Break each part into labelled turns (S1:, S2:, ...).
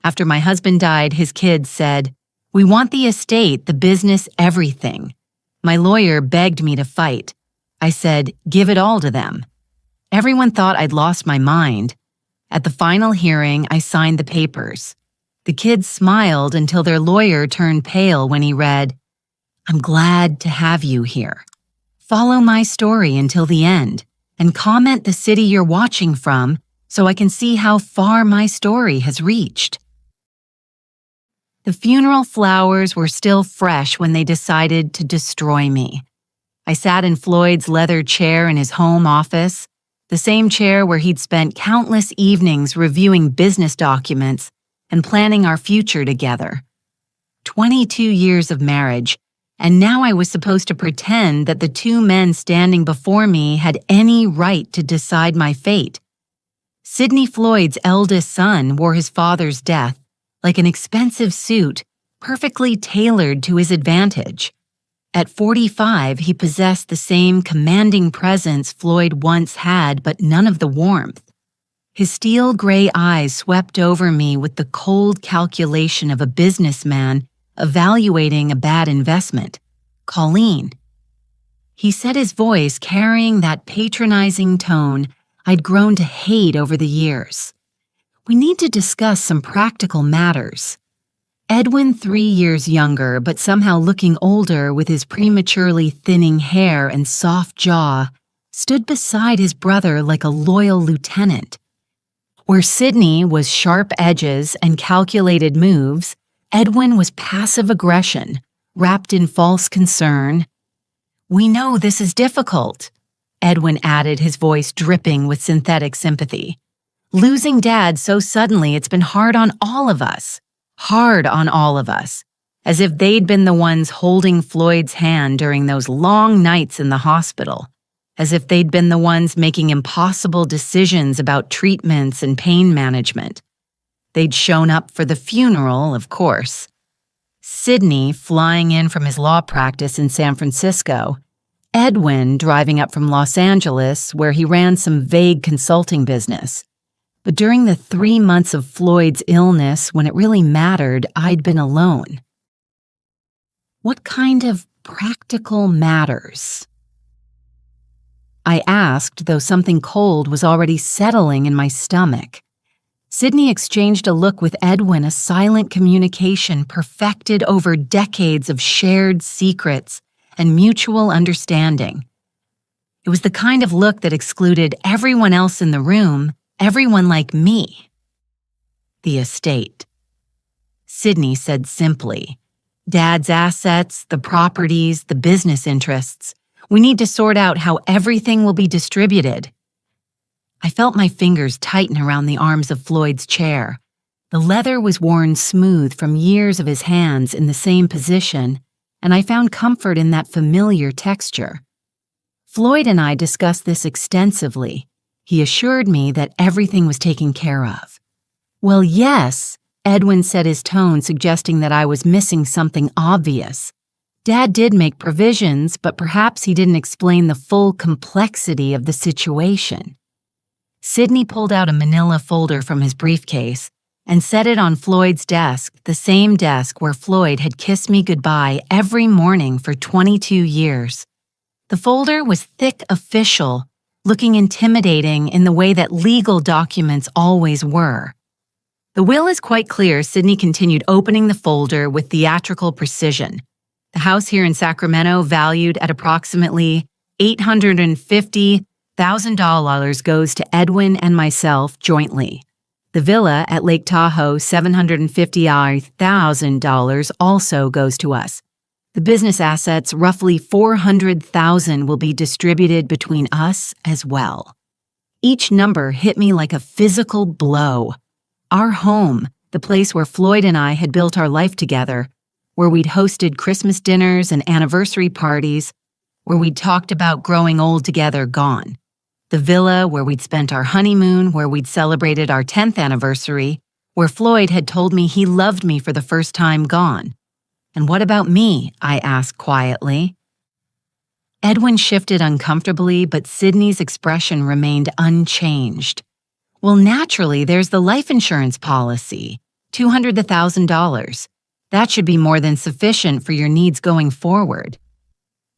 S1: After my husband died, his kids said, "We want the estate, the business, everything." My lawyer begged me to fight. I said, "Give it all to them." Everyone thought I'd lost my mind. At the final hearing, I signed the papers. The kids smiled until their lawyer turned pale when he read, "I'm glad to have you here. Follow my story until the end and comment the city you're watching from so I can see how far my story has reached." The funeral flowers were still fresh when they decided to destroy me. I sat in Floyd's leather chair in his home office, the same chair where he'd spent countless evenings reviewing business documents and planning our future together. 22 years of marriage, and now I was supposed to pretend that the two men standing before me had any right to decide my fate. Sidney Floyd's eldest son wore his father's death like an expensive suit, perfectly tailored to his advantage. At 45, he possessed the same commanding presence Floyd once had, but none of the warmth. His steel gray eyes swept over me with the cold calculation of a businessman evaluating a bad investment. "Colleen." He said, his voice carrying that patronizing tone I'd grown to hate over the years. "We need to discuss some practical matters." Edwin, 3 years younger, but somehow looking older with his prematurely thinning hair and soft jaw, stood beside his brother like a loyal lieutenant. Where Sidney was sharp edges and calculated moves, Edwin was passive aggression, wrapped in false concern. "We know this is difficult," Edwin added, his voice dripping with synthetic sympathy. "Losing Dad so suddenly, it's been hard on all of us. Hard on all of us. As if they'd been the ones holding Floyd's hand during those long nights in the hospital. As if they'd been the ones making impossible decisions about treatments and pain management. They'd shown up for the funeral, of course. Sidney flying in from his law practice in San Francisco. Edwin driving up from Los Angeles, where he ran some vague consulting business. But during the 3 months of Floyd's illness, when it really mattered, I'd been alone. What kind of practical matters? I asked, though something cold was already settling in my stomach. Sidney exchanged a look with Edwin, a silent communication perfected over decades of shared secrets and mutual understanding. It was the kind of look that excluded everyone else in the room, everyone like me. "The estate," Sidney said simply. "Dad's assets, the properties, the business interests. We need to sort out how everything will be distributed." I felt my fingers tighten around the arms of Floyd's chair. The leather was worn smooth from years of his hands in the same position, and I found comfort in that familiar texture. Floyd and I discussed this extensively. He assured me that everything was taken care of. "Well, yes," Edwin said, his tone suggesting that I was missing something obvious. "Dad did make provisions, but perhaps he didn't explain the full complexity of the situation." Sidney pulled out a manila folder from his briefcase and set it on Floyd's desk, the same desk where Floyd had kissed me goodbye every morning for 22 years. The folder was thick, official, looking intimidating in the way that legal documents always were. "The will is quite clear," Sidney continued, opening the folder with theatrical precision. "The house here in Sacramento, valued at approximately $850,000, goes to Edwin and myself jointly. The villa at Lake Tahoe, $750,000, also goes to us. The business assets, roughly $400,000, will be distributed between us as well." Each number hit me like a physical blow. Our home, the place where Floyd and I had built our life together, where we'd hosted Christmas dinners and anniversary parties, where we'd talked about growing old together, gone. The villa where we'd spent our honeymoon, where we'd celebrated our 10th anniversary, where Floyd had told me he loved me for the first time, gone. "And what about me?" I asked quietly. Edwin shifted uncomfortably, but Sidney's expression remained unchanged. "Well, naturally, there's the life insurance policy. $200,000. That should be more than sufficient for your needs going forward.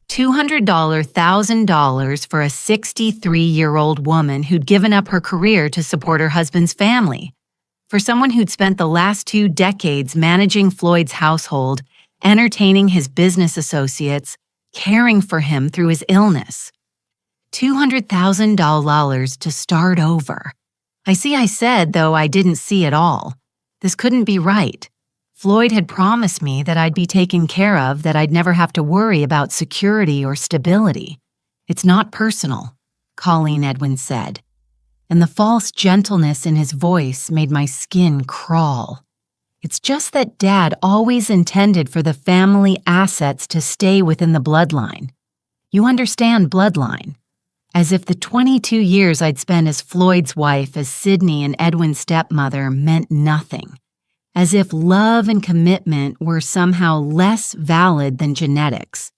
S1: $200,000 for a 63-year-old woman who'd given up her career to support her husband's family. For someone who'd spent the last 2 decades managing Floyd's household, entertaining his business associates, caring for him through his illness. $200,000 to start over. I said, though I didn't see it all. This couldn't be right. Floyd had promised me that I'd be taken care of, that I'd never have to worry about security or stability. It's not personal, Colleen Edwin said, and the false gentleness in his voice made my skin crawl. It's just that Dad always intended for the family assets to stay within the bloodline. You understand bloodline. As if the 22 years I'd spent as Floyd's wife, as Sydney and Edwin's stepmother, meant nothing. As if love and commitment were somehow less valid than genetics.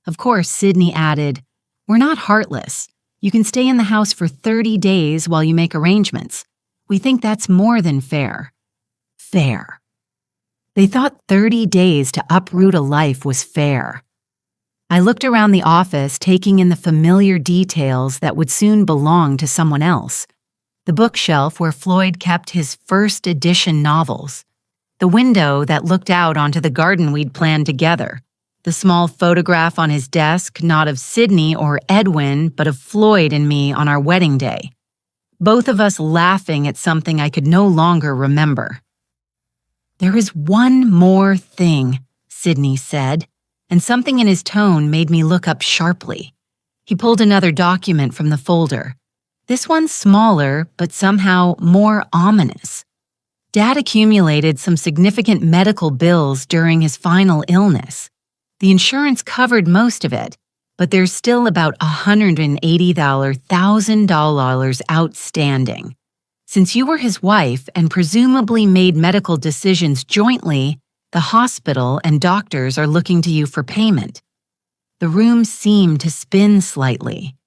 S1: Of course, Sydney added, "We're not heartless. You can stay in the house for 30 days while you make arrangements. We think that's more than fair." Fair. They thought 30 days to uproot a life was fair. I looked around the office, taking in the familiar details that would soon belong to someone else. The bookshelf where Floyd kept his first edition novels. The window that looked out onto the garden we'd planned together. The small photograph on his desk, not of Sydney or Edwin, but of Floyd and me on our wedding day. Both of us laughing at something I could no longer remember. "There is one more thing," Sydney said, and something in his tone made me look up sharply. He pulled another document from the folder. This one's smaller, but somehow more ominous. Dad accumulated some significant medical bills during his final illness. The insurance covered most of it, but there's still about $180,000 outstanding. Since you were his wife and presumably made medical decisions jointly, the hospital and doctors are looking to you for payment. The room seemed to spin slightly.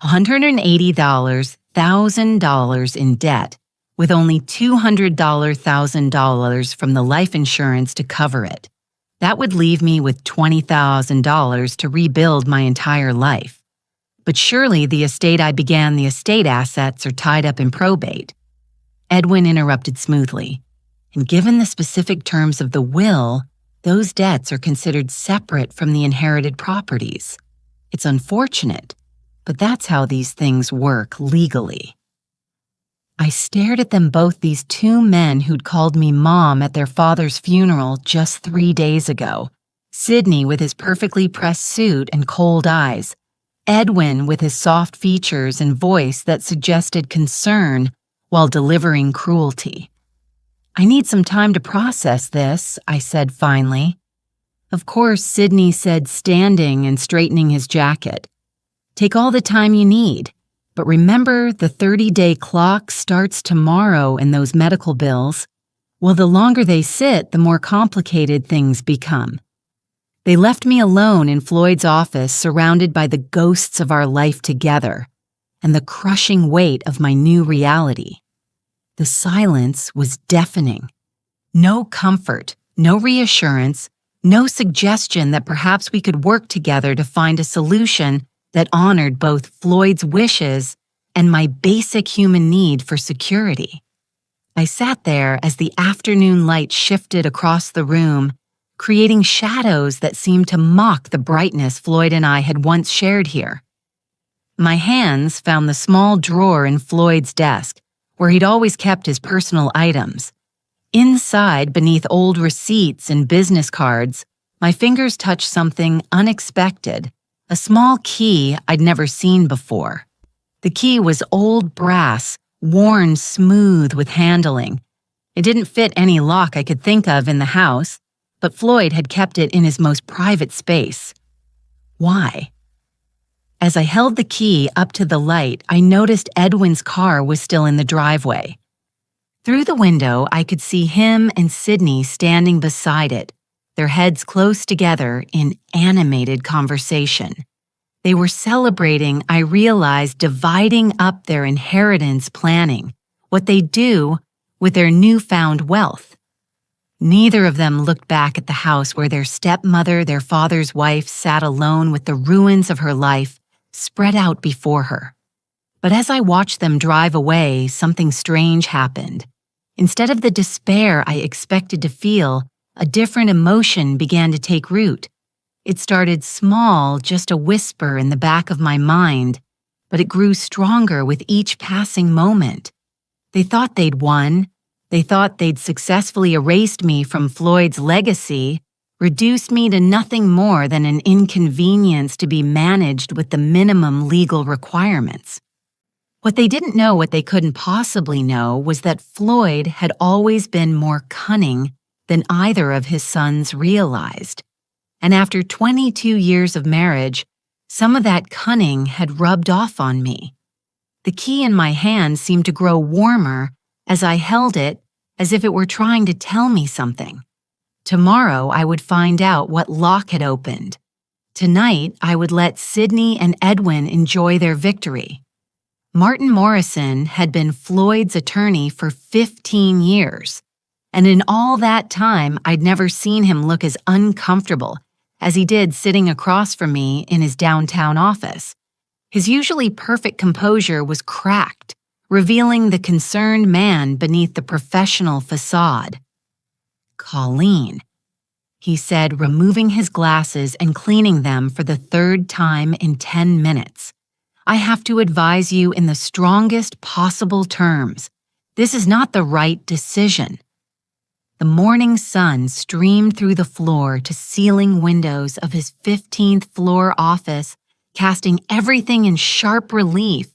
S1: $180,000 in debt, with only $200,000 from the life insurance to cover it. That would leave me with $20,000 to rebuild my entire life. But surely the estate the estate assets are tied up in probate. Edwin interrupted smoothly. And given the specific terms of the will, those debts are considered separate from the inherited properties. It's unfortunate, but that's how these things work legally. I stared at them both, these 2 men who'd called me mom at their father's funeral just 3 days ago. Sydney with his perfectly pressed suit and cold eyes. Edwin with his soft features and voice that suggested concern while delivering cruelty. "I need some time to process this," I said finally. Of course, Sydney said, standing and straightening his jacket. "Take all the time you need. But remember, the 30-day clock starts tomorrow in those medical bills. Well, the longer they sit, the more complicated things become." They left me alone in Floyd's office, surrounded by the ghosts of our life together and the crushing weight of my new reality. The silence was deafening. No comfort, no reassurance, no suggestion that perhaps we could work together to find a solution that honored both Floyd's wishes and my basic human need for security. I sat there as the afternoon light shifted across the room, creating shadows that seemed to mock the brightness Floyd and I had once shared here. My hands found the small drawer in Floyd's desk, where he'd always kept his personal items. Inside, beneath old receipts and business cards, my fingers touched something unexpected, a small key I'd never seen before. The key was old brass, worn smooth with handling. It didn't fit any lock I could think of in the house, but Floyd had kept it in his most private space. Why? As I held the key up to the light, I noticed Edwin's car was still in the driveway. Through the window, I could see him and Sydney standing beside it, their heads close together in animated conversation. They were celebrating, I realized, dividing up their inheritance planning, what they'd do with their newfound wealth. Neither of them looked back at the house where their stepmother, their father's wife, sat alone with the ruins of her life spread out before her. But as I watched them drive away, something strange happened. Instead of the despair I expected to feel, a different emotion began to take root. It started small, just a whisper in the back of my mind, but it grew stronger with each passing moment. They thought they'd won. They thought they'd successfully erased me from Floyd's legacy, reduced me to nothing more than an inconvenience to be managed with the minimum legal requirements. What they didn't know, what they couldn't possibly know, was that Floyd had always been more cunning than either of his sons realized. And after 22 years of marriage, some of that cunning had rubbed off on me. The key in my hand seemed to grow warmer as I held it, as if it were trying to tell me something. Tomorrow I would find out what lock had opened. Tonight I would let Sydney and Edwin enjoy their victory. Martin Morrison had been Floyd's attorney for 15 years, and in all that time I'd never seen him look as uncomfortable as he did sitting across from me in his downtown office. His usually perfect composure was cracked, revealing the concerned man beneath the professional facade. "Colleen," he said, removing his glasses and cleaning them for the third time in 10 minutes. "I have to advise you in the strongest possible terms. This is not the right decision." The morning sun streamed through the floor-to-ceiling windows of his 15th floor office, casting everything in sharp relief.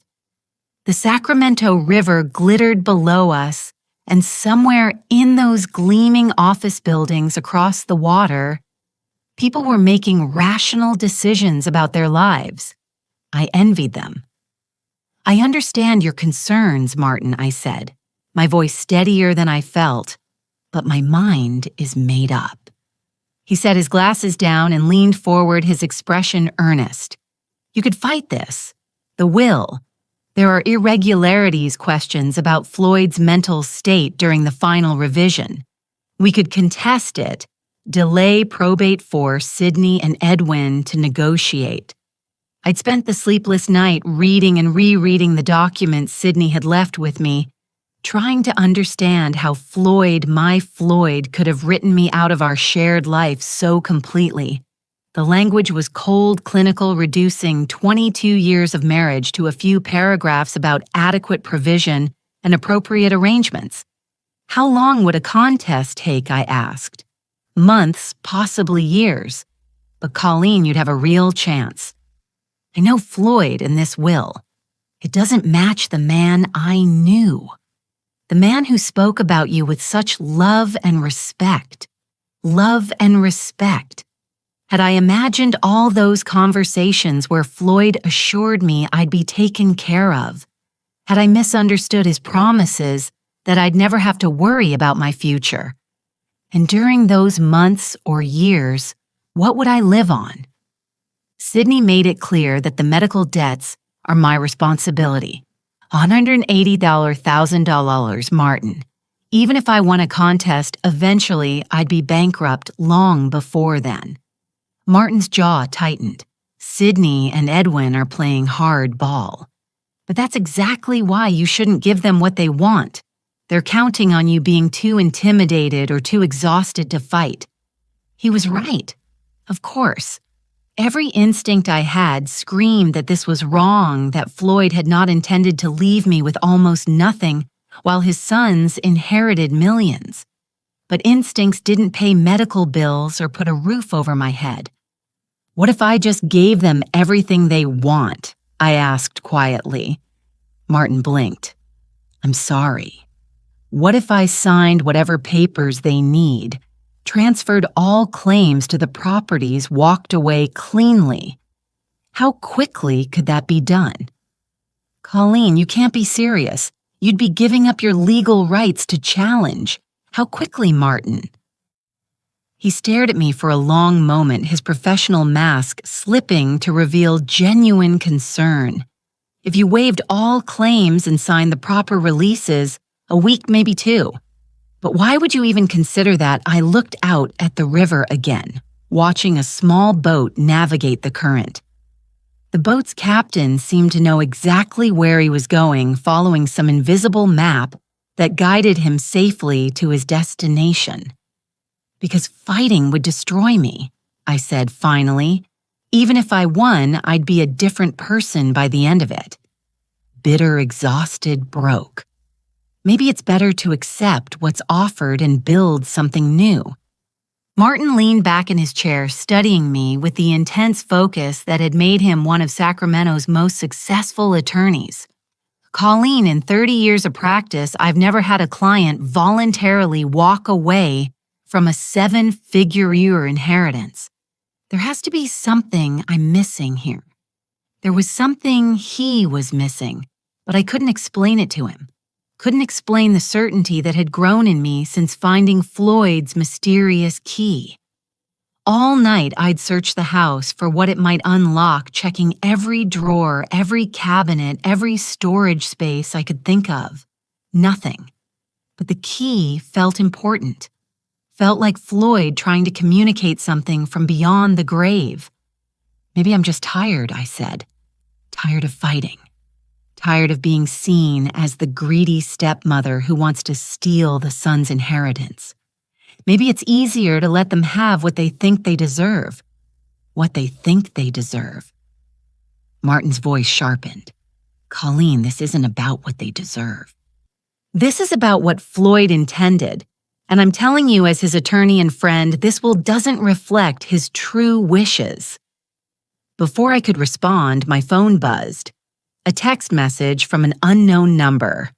S1: The Sacramento River glittered below us, and somewhere in those gleaming office buildings across the water, people were making rational decisions about their lives. I envied them. "I understand your concerns, Martin," I said, my voice steadier than I felt, "but my mind is made up." He set his glasses down and leaned forward, his expression earnest. "You could fight this. The will. There are irregularities questions about Floyd's mental state during the final revision. We could contest it, delay probate for Sydney and Edwin to negotiate." I'd spent the sleepless night reading and rereading the documents Sydney had left with me, trying to understand how Floyd, my Floyd, could have written me out of our shared life so completely. The language was cold, clinical, reducing 22 years of marriage to a few paragraphs about adequate provision and appropriate arrangements. How long would a contest take, I asked. Months, possibly years. But Colleen, you'd have a real chance. I know Floyd in this will. It doesn't match the man I knew. The man who spoke about you with such love and respect. Love and respect. Had I imagined all those conversations where Floyd assured me I'd be taken care of? Had I misunderstood his promises that I'd never have to worry about my future? And during those months or years, what would I live on? Sydney made it clear that the medical debts are my responsibility. $180,000, Martin. Even if I won a contest, eventually I'd be bankrupt long before then. Martin's jaw tightened. Sydney and Edwin are playing hard ball. But that's exactly why you shouldn't give them what they want. They're counting on you being too intimidated or too exhausted to fight. He was right. Of course. Every instinct I had screamed that this was wrong, that Floyd had not intended to leave me with almost nothing, while his sons inherited millions. But instincts didn't pay medical bills or put a roof over my head. What if I just gave them everything they want? I asked quietly. Martin blinked. I'm sorry. What if I signed whatever papers they need, transferred all claims to the properties, walked away cleanly? How quickly could that be done? Colleen, you can't be serious. You'd be giving up your legal rights to challenge. How quickly, Martin? He stared at me for a long moment, his professional mask slipping to reveal genuine concern. If you waived all claims and signed the proper releases, a week, maybe two. But why would you even consider that? I looked out at the river again, watching a small boat navigate the current. The boat's captain seemed to know exactly where he was going, following some invisible map that guided him safely to his destination. Because fighting would destroy me, I said finally. Even if I won, I'd be a different person by the end of it. Bitter, exhausted, broke. Maybe it's better to accept what's offered and build something new. Martin leaned back in his chair, studying me with the intense focus that had made him one of Sacramento's most successful attorneys. Colleen, in 30 years of practice, I've never had a client voluntarily walk away from a 7-figure inheritance. There has to be something I'm missing here. There was something he was missing, but I couldn't explain it to him. Couldn't explain the certainty that had grown in me since finding Floyd's mysterious key. All night I'd searched the house for what it might unlock, checking every drawer, every cabinet, every storage space I could think of. Nothing. But the key felt important. Felt like Floyd trying to communicate something from beyond the grave. Maybe I'm just tired, I said. Tired of fighting. Tired of being seen as the greedy stepmother who wants to steal the son's inheritance. Maybe it's easier to let them have what they think they deserve. What they think they deserve. Martin's voice sharpened. Colleen, this isn't about what they deserve. This is about what Floyd intended. And I'm telling you as his attorney and friend, this will doesn't reflect his true wishes. Before I could respond, my phone buzzed. A text message from an unknown number.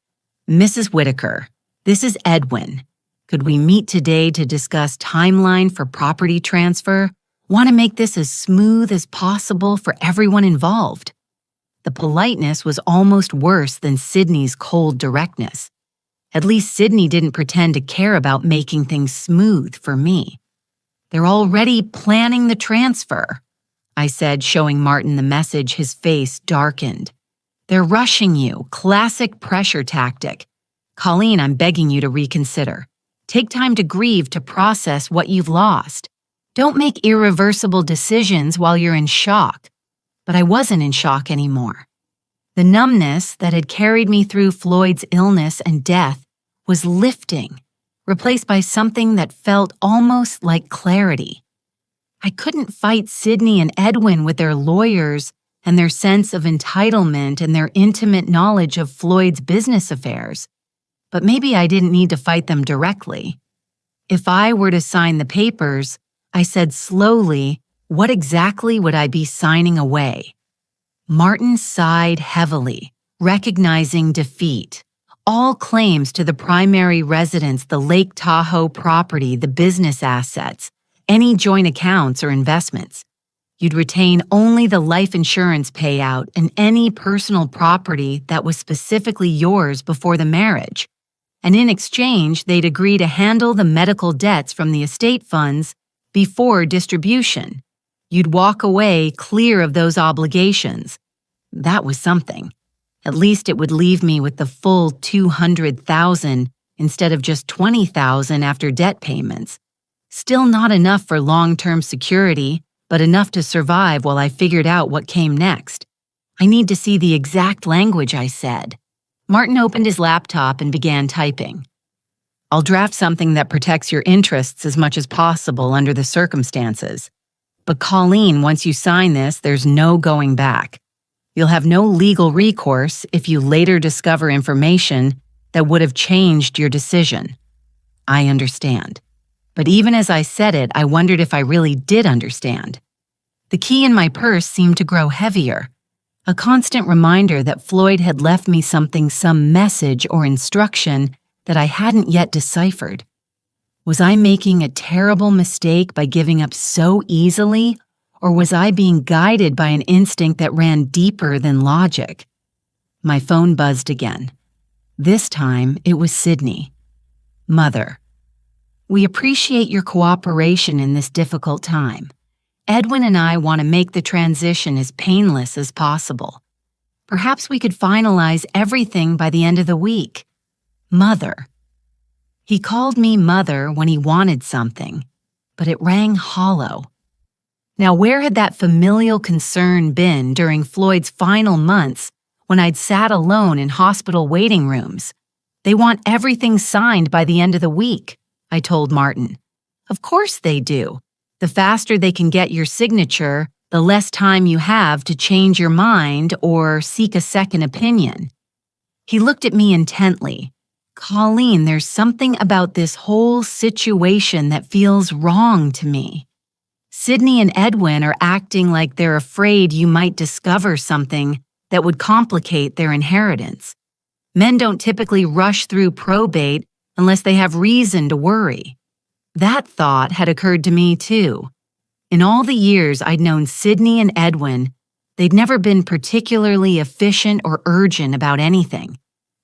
S1: Mrs. Whitaker, this is Edwin. Could we meet today to discuss timeline for property transfer? Want to make this as smooth as possible for everyone involved. The politeness was almost worse than Sydney's cold directness. At least Sydney didn't pretend to care about making things smooth for me. They're already planning the transfer, I said, showing Martin the message. His face darkened. They're rushing you, classic pressure tactic. Colleen, I'm begging you to reconsider. Take time to grieve, to process what you've lost. Don't make irreversible decisions while you're in shock. But I wasn't in shock anymore. The numbness that had carried me through Floyd's illness and death was lifting, replaced by something that felt almost like clarity. I couldn't fight Sydney and Edwin with their lawyers and their sense of entitlement and their intimate knowledge of Floyd's business affairs. But maybe I didn't need to fight them directly. If I were to sign the papers, I said slowly, what exactly would I be signing away? Martin sighed heavily, recognizing defeat. All claims to the primary residence, the Lake Tahoe property, the business assets, any joint accounts or investments. You'd retain only the life insurance payout and any personal property that was specifically yours before the marriage. And in exchange, they'd agree to handle the medical debts from the estate funds before distribution. You'd walk away clear of those obligations. That was something. At least it would leave me with the full $200,000 instead of just $20,000 after debt payments. Still not enough for long-term security, but enough to survive while I figured out what came next. I need to see the exact language, I said. Martin opened his laptop and began typing. I'll draft something that protects your interests as much as possible under the circumstances. But Colleen, once you sign this, there's no going back. You'll have no legal recourse if you later discover information that would have changed your decision. I understand. But even as I said it, I wondered if I really did understand. The key in my purse seemed to grow heavier, a constant reminder that Floyd had left me something, some message or instruction that I hadn't yet deciphered. Was I making a terrible mistake by giving up so easily, or was I being guided by an instinct that ran deeper than logic? My phone buzzed again. This time, it was Sydney. Mother. We appreciate your cooperation in this difficult time. Edwin and I want to make the transition as painless as possible. Perhaps we could finalize everything by the end of the week. Mother. He called me mother when he wanted something, but it rang hollow. Now, where had that familial concern been during Floyd's final months when I'd sat alone in hospital waiting rooms? They want everything signed by the end of the week, I told Martin. Of course they do. The faster they can get your signature, the less time you have to change your mind or seek a second opinion. He looked at me intently. Colleen, there's something about this whole situation that feels wrong to me. Sydney and Edwin are acting like they're afraid you might discover something that would complicate their inheritance. Men don't typically rush through probate unless they have reason to worry. That thought had occurred to me too. In all the years I'd known Sydney and Edwin, they'd never been particularly efficient or urgent about anything.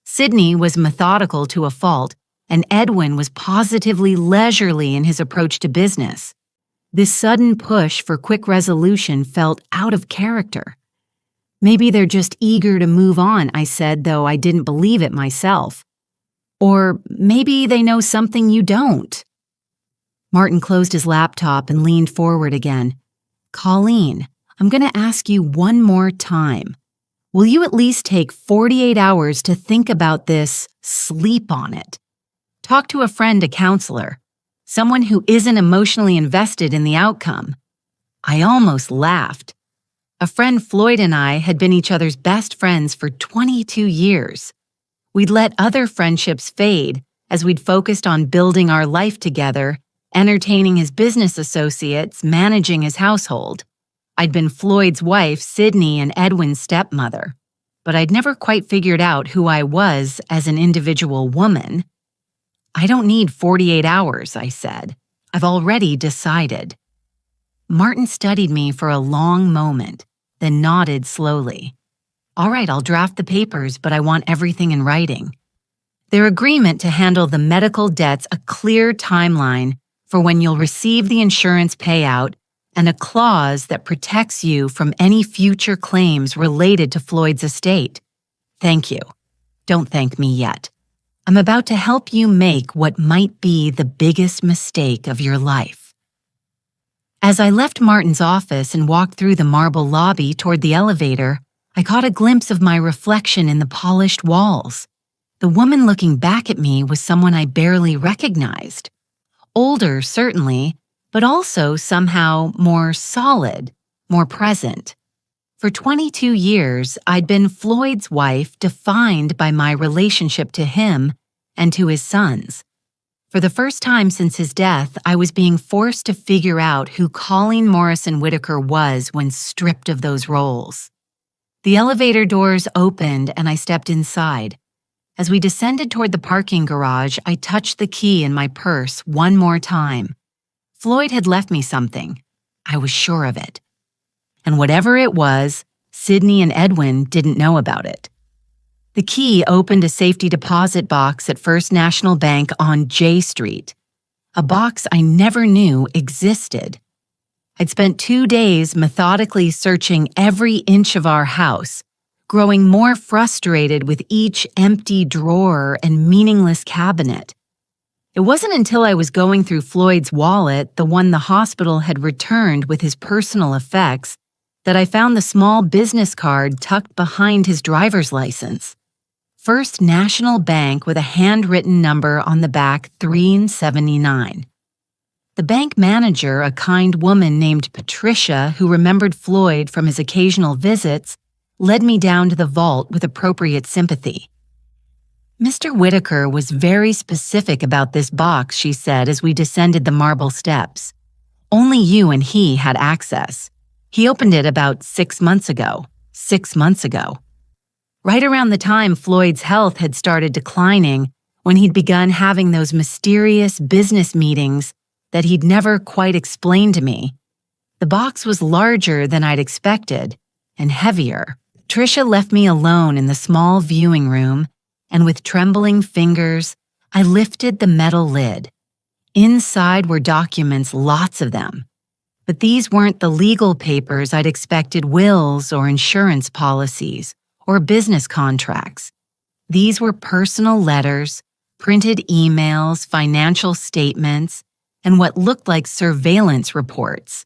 S1: Sydney was methodical to a fault, and Edwin was positively leisurely in his approach to business. This sudden push for quick resolution felt out of character. Maybe they're just eager to move on, I said, though I didn't believe it myself. Or maybe they know something you don't. Martin closed his laptop and leaned forward again. Colleen, I'm going to ask you one more time. Will you at least take 48 hours to think about this, sleep on it? Talk to a friend, a counselor, someone who isn't emotionally invested in the outcome. I almost laughed. A friend Floyd and I had been each other's best friends for 22 years. We'd let other friendships fade as we'd focused on building our life together, entertaining his business associates, managing his household. I'd been Floyd's wife, Sydney, and Edwin's stepmother, but I'd never quite figured out who I was as an individual woman. I don't need 48 hours, I said. I've already decided. Martin studied me for a long moment, then nodded slowly. All right, I'll draft the papers, but I want everything in writing. Their agreement to handle the medical debts, a clear timeline for when you'll receive the insurance payout, and a clause that protects you from any future claims related to Floyd's estate. Thank you. Don't thank me yet. I'm about to help you make what might be the biggest mistake of your life. As I left Martin's office and walked through the marble lobby toward the elevator, I caught a glimpse of my reflection in the polished walls. The woman looking back at me was someone I barely recognized. Older, certainly, but also somehow more solid, more present. For 22 years, I'd been Floyd's wife, defined by my relationship to him and to his sons. For the first time since his death, I was being forced to figure out who Colleen Morrison Whitaker was when stripped of those roles. The elevator doors opened and I stepped inside. As we descended toward the parking garage, I touched the key in my purse one more time. Floyd had left me something. I was sure of it. And whatever it was, Sydney and Edwin didn't know about it. The key opened a safety deposit box at First National Bank on J Street, a box I never knew existed. I'd spent 2 days methodically searching every inch of our house, growing more frustrated with each empty drawer and meaningless cabinet. It wasn't until I was going through Floyd's wallet, the one the hospital had returned with his personal effects, that I found the small business card tucked behind his driver's license. First National Bank with a handwritten number on the back, 379. The bank manager, a kind woman named Patricia, who remembered Floyd from his occasional visits, led me down to the vault with appropriate sympathy. Mr. Whitaker was very specific about this box, she said as we descended the marble steps. Only you and he had access. He opened it about 6 months ago. 6 months ago. Right around the time Floyd's health had started declining, when he'd begun having those mysterious business meetings that he'd never quite explained to me. The box was larger than I'd expected, and heavier. Tricia left me alone in the small viewing room, and with trembling fingers, I lifted the metal lid. Inside were documents, lots of them. But these weren't the legal papers I'd expected: wills or insurance policies or business contracts. These were personal letters, printed emails, financial statements, and what looked like surveillance reports.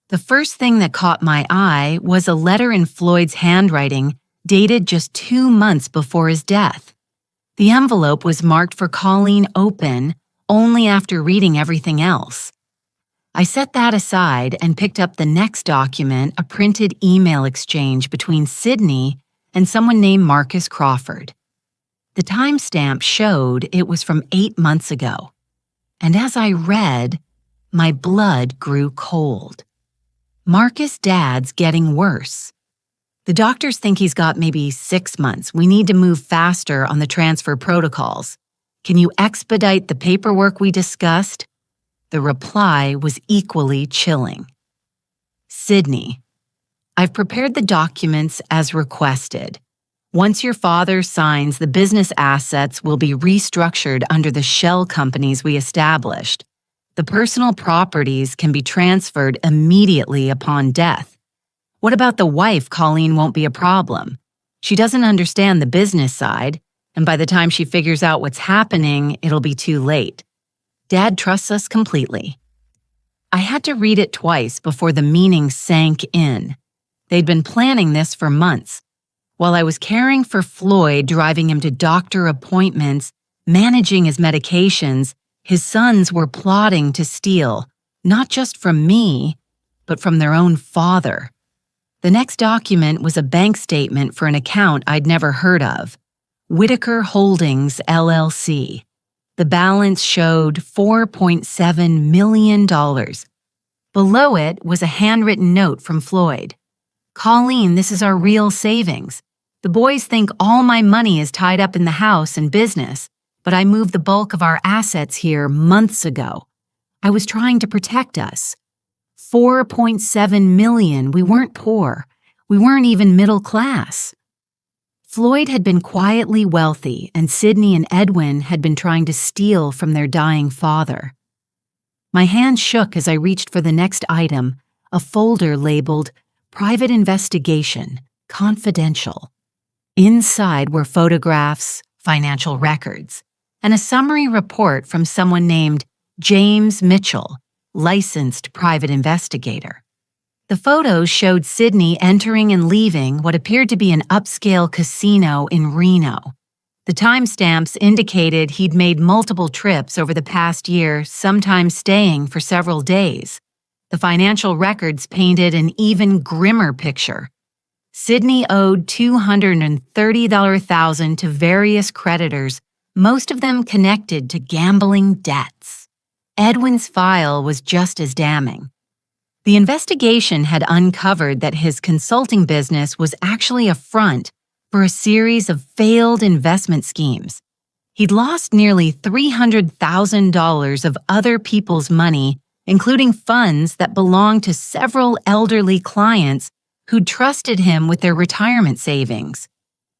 S1: The first thing that caught my eye was a letter in Floyd's handwriting dated just 2 months before his death. The envelope was marked for Colleen open only after reading everything else. I set that aside and picked up the next document, a printed email exchange between Sydney and someone named Marcus Crawford. The timestamp showed it was from 8 months ago, and as I read, my blood grew cold. Marcus' dad's getting worse. The doctors think he's got maybe 6 months. We need to move faster on the transfer protocols. Can you expedite the paperwork we discussed? The reply was equally chilling. Sydney, I've prepared the documents as requested. Once your father signs, the business assets will be restructured under the shell companies we established. The personal properties can be transferred immediately upon death. What about the wife? Colleen won't be a problem. She doesn't understand the business side, and by the time she figures out what's happening, it'll be too late. Dad trusts us completely. I had to read it twice before the meaning sank in. They'd been planning this for months. While I was caring for Floyd, driving him to doctor appointments, managing his medications, his sons were plotting to steal, not just from me, but from their own father. The next document was a bank statement for an account I'd never heard of, Whitaker Holdings, LLC. The balance showed $4.7 million. Below it was a handwritten note from Floyd. Colleen, this is our real savings. The boys think all my money is tied up in the house and business, but I moved the bulk of our assets here months ago. I was trying to protect us. $4.7 million. We weren't poor. We weren't even middle class. Floyd had been quietly wealthy, and Sydney and Edwin had been trying to steal from their dying father. My hand shook as I reached for the next item, a folder labeled Private Investigation, Confidential. Inside were photographs, financial records, and a summary report from someone named James Mitchell, licensed private investigator. The photos showed Sydney entering and leaving what appeared to be an upscale casino in Reno. The timestamps indicated he'd made multiple trips over the past year, sometimes staying for several days. The financial records painted an even grimmer picture. Sydney owed $230,000 to various creditors, most of them connected to gambling debts. Edwin's file was just as damning. The investigation had uncovered that his consulting business was actually a front for a series of failed investment schemes. He'd lost nearly $300,000 of other people's money, including funds that belonged to several elderly clients who'd trusted him with their retirement savings.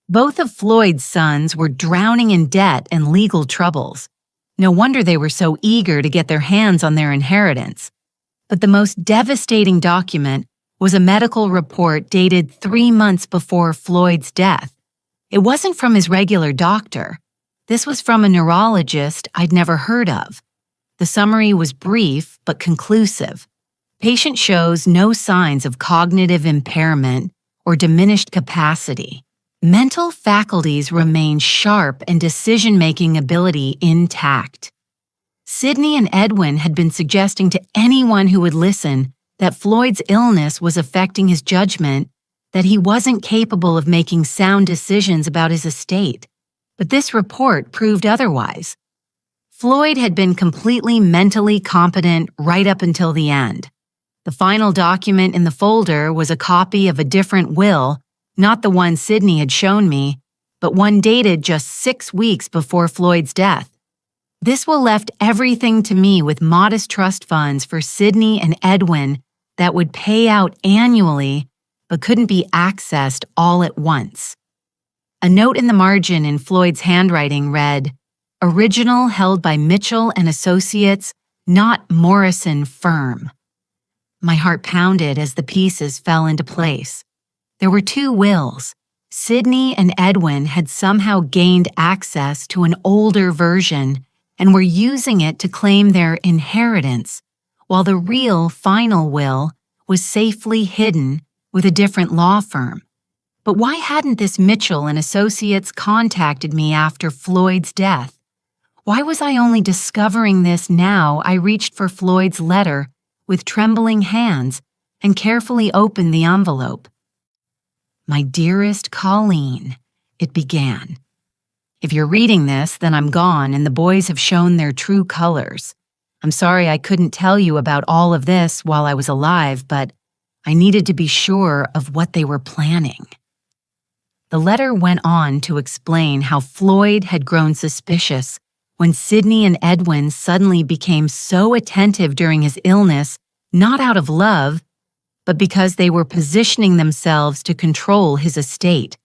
S1: Both of Floyd's sons were drowning in debt and legal troubles. No wonder they were so eager to get their hands on their inheritance. But the most devastating document was a medical report dated 3 months before Floyd's death. It wasn't from his regular doctor. This was from a neurologist I'd never heard of. The summary was brief but conclusive. Patient shows no signs of cognitive impairment or diminished capacity. Mental faculties remain sharp and decision-making ability intact. Sydney and Edwin had been suggesting to anyone who would listen that Floyd's illness was affecting his judgment, that he wasn't capable of making sound decisions about his estate. But this report proved otherwise. Floyd had been completely mentally competent right up until the end. The final document in the folder was a copy of a different will, not the one Sydney had shown me, but one dated just 6 weeks before Floyd's death. This will left everything to me with modest trust funds for Sydney and Edwin that would pay out annually but couldn't be accessed all at once. A note in the margin in Floyd's handwriting read, "Original held by Mitchell and Associates, not Morrison Firm." My heart pounded as the pieces fell into place. There were 2 wills. Sydney and Edwin had somehow gained access to an older version and were using it to claim their inheritance, while the real final will was safely hidden with a different law firm. But why hadn't this Mitchell and Associates contacted me after Floyd's death? Why was I only discovering this now? I reached for Floyd's letter with trembling hands and carefully opened the envelope. "My dearest Colleen," it began. "If you're reading this, then I'm gone and the boys have shown their true colors. I'm sorry I couldn't tell you about all of this while I was alive, but I needed to be sure of what they were planning." The letter went on to explain how Floyd had grown suspicious when Sydney and Edwin suddenly became so attentive during his illness, not out of love, but because they were positioning themselves to control his estate.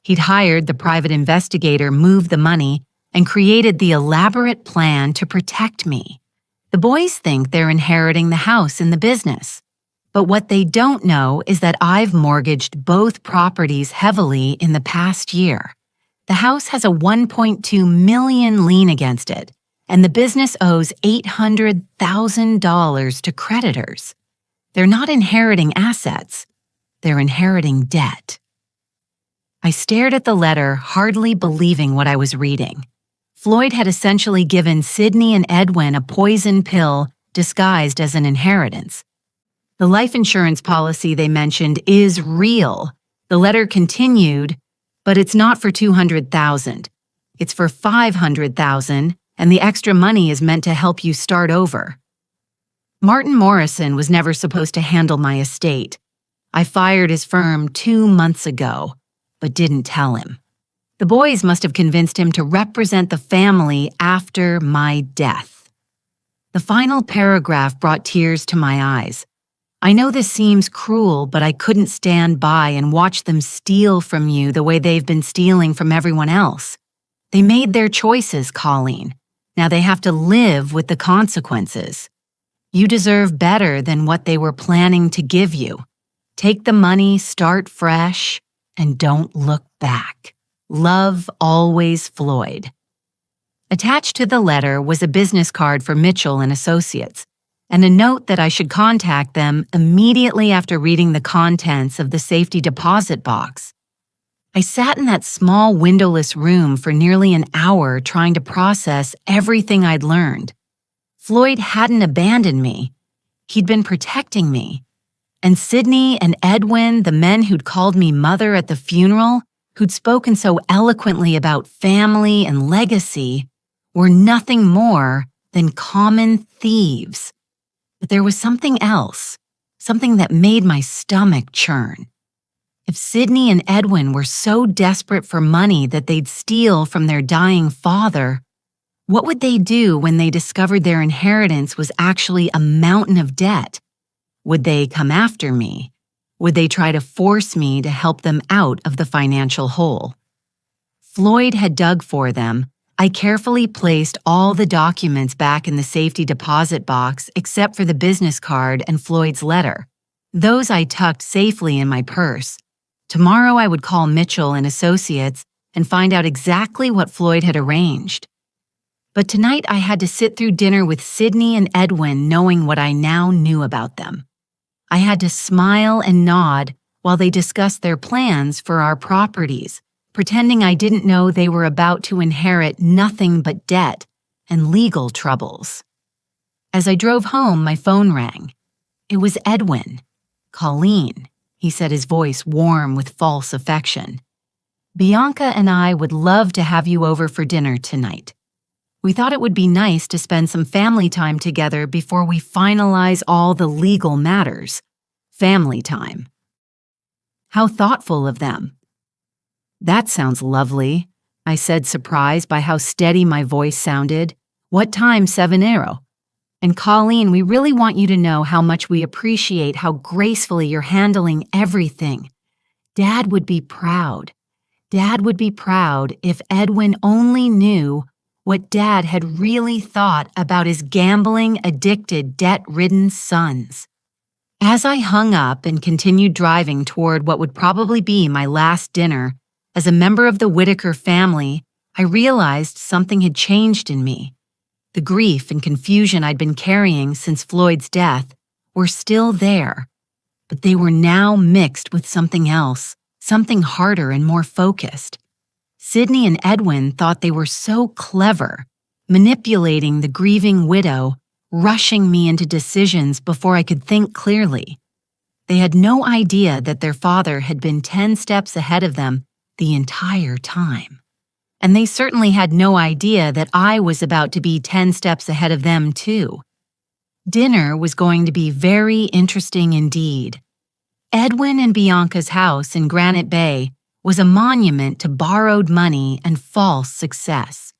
S1: He'd hired the private investigator, moved the money, and created the elaborate plan to protect me. The boys think they're inheriting the house and the business. But what they don't know is that I've mortgaged both properties heavily in the past year. The house has a $1.2 million lien against it, and the business owes $800,000 to creditors. They're not inheriting assets, they're inheriting debt. I stared at the letter, hardly believing what I was reading. Floyd had essentially given Sydney and Edwin a poison pill disguised as an inheritance. The life insurance policy they mentioned is real. The letter continued, but it's not for $200,000. It's for $500,000, and the extra money is meant to help you start over. Martin Morrison was never supposed to handle my estate. I fired his firm 2 months ago, but didn't tell him. The boys must have convinced him to represent the family after my death. The final paragraph brought tears to my eyes. I know this seems cruel, but I couldn't stand by and watch them steal from you the way they've been stealing from everyone else. They made their choices, Colleen. Now they have to live with the consequences. You deserve better than what they were planning to give you. Take the money, start fresh, and don't look back. Love, always, Floyd. Attached to the letter was a business card for Mitchell and Associates, and a note that I should contact them immediately after reading the contents of the safety deposit box. I sat in that small windowless room for nearly an hour trying to process everything I'd learned. Floyd hadn't abandoned me. He'd been protecting me. And Sydney and Edwin, the men who'd called me mother at the funeral, who'd spoken so eloquently about family and legacy, were nothing more than common thieves. But there was something else, something that made my stomach churn. If Sydney and Edwin were so desperate for money that they'd steal from their dying father, what would they do when they discovered their inheritance was actually a mountain of debt? Would they come after me? Would they try to force me to help them out of the financial hole? Floyd had dug for them. I carefully placed all the documents back in the safety deposit box except for the business card and Floyd's letter. Those I tucked safely in my purse. Tomorrow I would call Mitchell and Associates and find out exactly what Floyd had arranged. But tonight I had to sit through dinner with Sydney and Edwin knowing what I now knew about them. I had to smile and nod while they discussed their plans for our properties, pretending I didn't know they were about to inherit nothing but debt and legal troubles. As I drove home, my phone rang. It was Edwin. "Colleen," he said, his voice warm with false affection. "Bianca and I would love to have you over for dinner tonight. We thought it would be nice to spend some family time together before we finalize all the legal matters. Family time." How thoughtful of them. "That sounds lovely," I said, surprised by how steady my voice sounded. "What time, Sevenero? And Colleen, we really want you to know how much we appreciate how gracefully you're handling everything. Dad would be proud. Dad would be proud if Edwin only knew what Dad had really thought about his gambling, addicted, debt-ridden sons." As I hung up and continued driving toward what would probably be my last dinner, As a member of the Whitaker family, I realized something had changed in me. The grief and confusion I'd been carrying since Floyd's death were still there, but they were now mixed with something else, something harder and more focused. Sydney and Edwin thought they were so clever, manipulating the grieving widow, rushing me into decisions before I could think clearly. They had no idea that their father had been 10 steps ahead of them the entire time. And they certainly had no idea that I was about to be 10 steps ahead of them, too. Dinner was going to be very interesting indeed. Edwin and Bianca's house in Granite Bay was a monument to borrowed money and false success.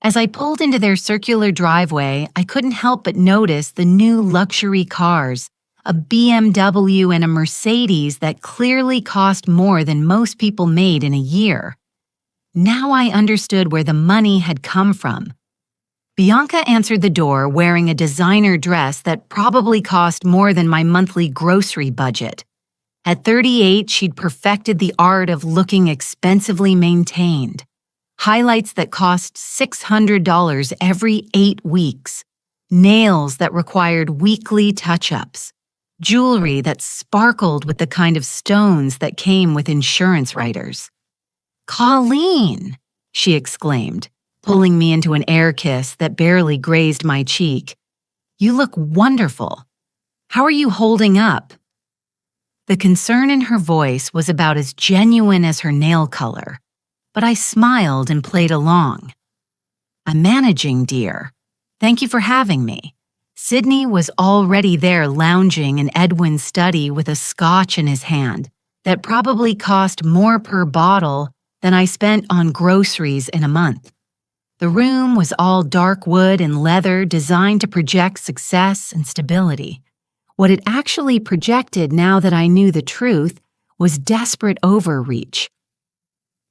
S1: As I pulled into their circular driveway, I couldn't help but notice the new luxury cars, a BMW and a Mercedes that clearly cost more than most people made in a year. Now I understood where the money had come from. Bianca answered the door wearing a designer dress that probably cost more than my monthly grocery budget. At 38, she'd perfected the art of looking expensively maintained. Highlights that cost $600 every 8 weeks. Nails that required weekly touch-ups. Jewelry that sparkled with the kind of stones that came with insurance writers. "Colleen!" she exclaimed, pulling me into an air kiss that barely grazed my cheek. "You look wonderful. How are you holding up?" The concern in her voice was about as genuine as her nail color, but I smiled and played along. "I'm managing, dear. Thank you for having me." Sydney was already there lounging in Edwin's study with a scotch in his hand that probably cost more per bottle than I spent on groceries in a month. The room was all dark wood and leather designed to project success and stability. What it actually projected, now that I knew the truth, was desperate overreach.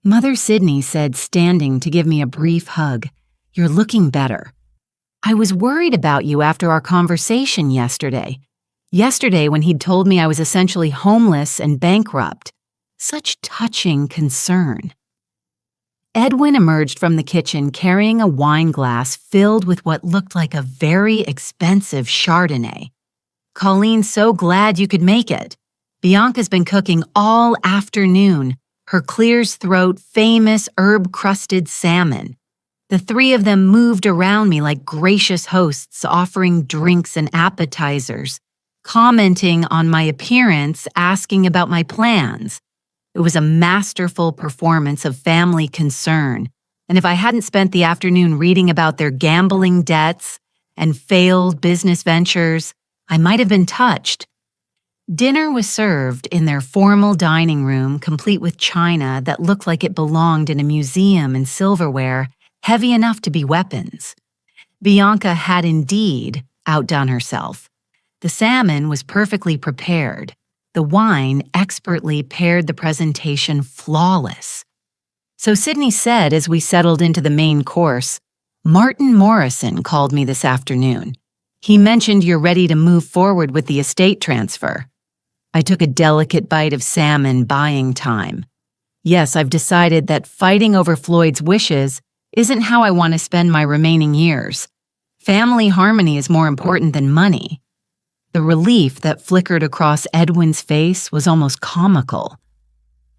S1: Mother Sydney said, standing to give me a brief hug, "You're looking better. I was worried about you after our conversation yesterday. Yesterday when he'd told me I was essentially homeless and bankrupt. Such touching concern." Edwin emerged from the kitchen carrying a wine glass filled with what looked like a very expensive Chardonnay. "Colleen, so glad you could make it. Bianca's been cooking all afternoon, her clear's throat famous herb-crusted salmon. The three of them moved around me like gracious hosts, offering drinks and appetizers, commenting on my appearance, asking about my plans. It was a masterful performance of family concern, and if I hadn't spent the afternoon reading about their gambling debts and failed business ventures, I might have been touched. Dinner was served in their formal dining room, complete with china that looked like it belonged in a museum and silverware heavy enough to be weapons. Bianca had indeed outdone herself. The salmon was perfectly prepared. The wine expertly paired the presentation flawless. So Sydney said as we settled into the main course, "Martin Morrison called me this afternoon. He mentioned you're ready to move forward with the estate transfer." I took a delicate bite of salmon, buying time. Yes, I've decided that fighting over Floyd's wishes isn't how I want to spend my remaining years. Family harmony is more important than money. The relief that flickered across Edwin's face was almost comical.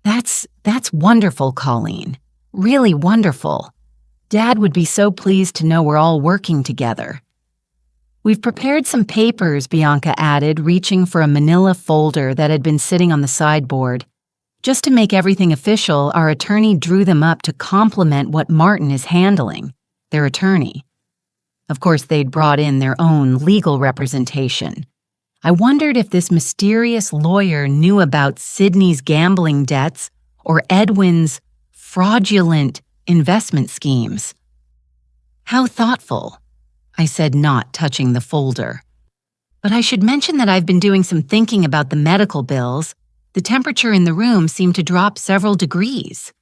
S1: That's wonderful, Colleen. Really wonderful. Dad would be so pleased to know we're all working together." "We've prepared some papers," Bianca added, reaching for a manila folder that had been sitting on the sideboard. "Just to make everything official, our attorney drew them up to complement what Martin is handling, their attorney. Of course, they'd brought in their own legal representation. I wondered if this mysterious lawyer knew about Sydney's gambling debts or Edwin's fraudulent investment schemes. "How thoughtful," I said, not touching the folder. "But I should mention that I've been doing some thinking about the medical bills. The temperature in the room seemed to drop several degrees."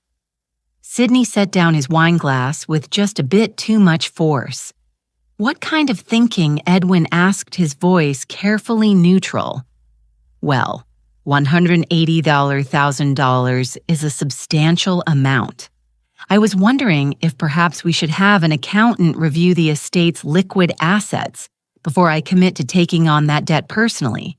S1: Sydney set down his wine glass with just a bit too much force. "What kind of thinking?" Edwin asked, his voice carefully neutral. "Well, $180,000 is a substantial amount. I was wondering if perhaps we should have an accountant review the estate's liquid assets before I commit to taking on that debt personally.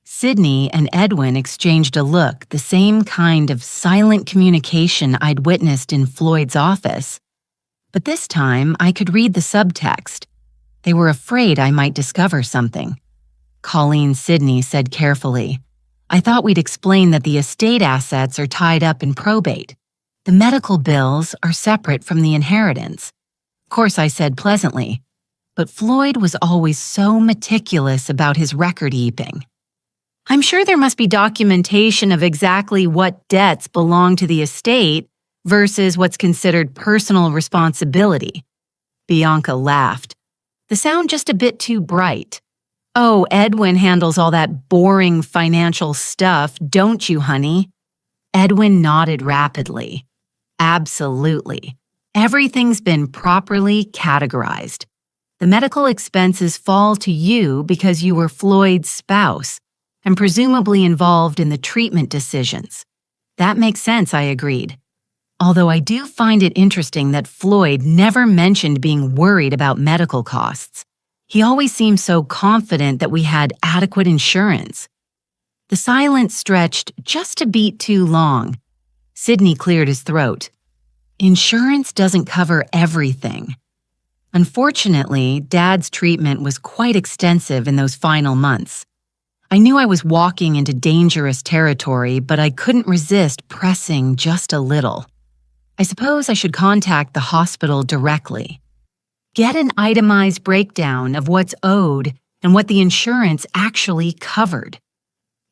S1: Sydney and Edwin exchanged a look, the same kind of silent communication I'd witnessed in Floyd's office. But this time, I could read the subtext. They were afraid I might discover something. Colleen Sydney said carefully, "I thought we'd explain that the estate assets are tied up in probate. The medical bills are separate from the inheritance." Of course, I said pleasantly, but Floyd was always so meticulous about his record-keeping. "I'm sure there must be documentation of exactly what debts belong to the estate versus what's considered personal responsibility." Bianca laughed. "The sound just a bit too bright. Oh, Edwin handles all that boring financial stuff, don't you, honey?" Edwin nodded rapidly. "Absolutely. Everything's been properly categorized. The medical expenses fall to you because you were Floyd's spouse and presumably involved in the treatment decisions." "That makes sense," I agreed. Although I do find it interesting that Floyd never mentioned being worried about medical costs. He always seemed so confident that we had adequate insurance. The silence stretched just a beat too long. Sydney cleared his throat. "Insurance doesn't cover everything." Unfortunately, Dad's treatment was quite extensive in those final months. I knew I was walking into dangerous territory, but I couldn't resist pressing just a little. I suppose I should contact the hospital directly. Get an itemized breakdown of what's owed and what the insurance actually covered.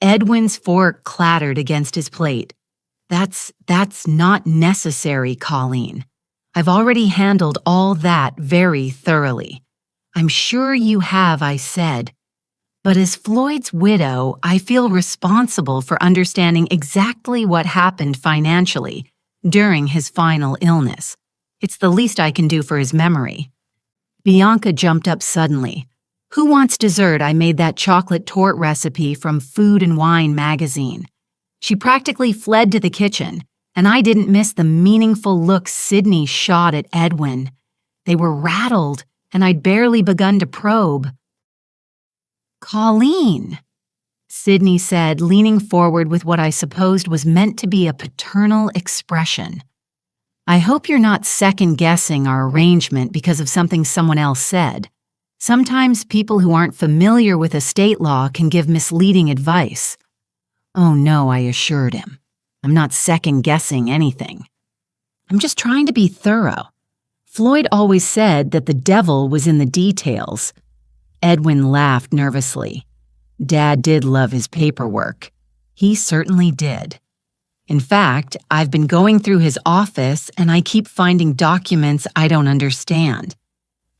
S1: Edwin's fork clattered against his plate. That's not necessary, Colleen. I've already handled all that very thoroughly." "I'm sure you have," I said. "But as Floyd's widow, I feel responsible for understanding exactly what happened financially during his final illness. It's the least I can do for his memory." Bianca jumped up suddenly. "Who wants dessert? I made that chocolate torte recipe from Food and Wine magazine." She practically fled to the kitchen, and I didn't miss the meaningful looks Sydney shot at Edwin. They were rattled, and I'd barely begun to probe. "Colleen," Sydney said, leaning forward with what I supposed was meant to be a paternal expression. "I hope you're not second-guessing our arrangement because of something someone else said. Sometimes people who aren't familiar with estate law can give misleading advice." "Oh no," I assured him. "I'm not second-guessing anything. I'm just trying to be thorough. Floyd always said that the devil was in the details." Edwin laughed nervously. "Dad did love his paperwork. He certainly did. In fact, I've been going through his office and I keep finding documents I don't understand.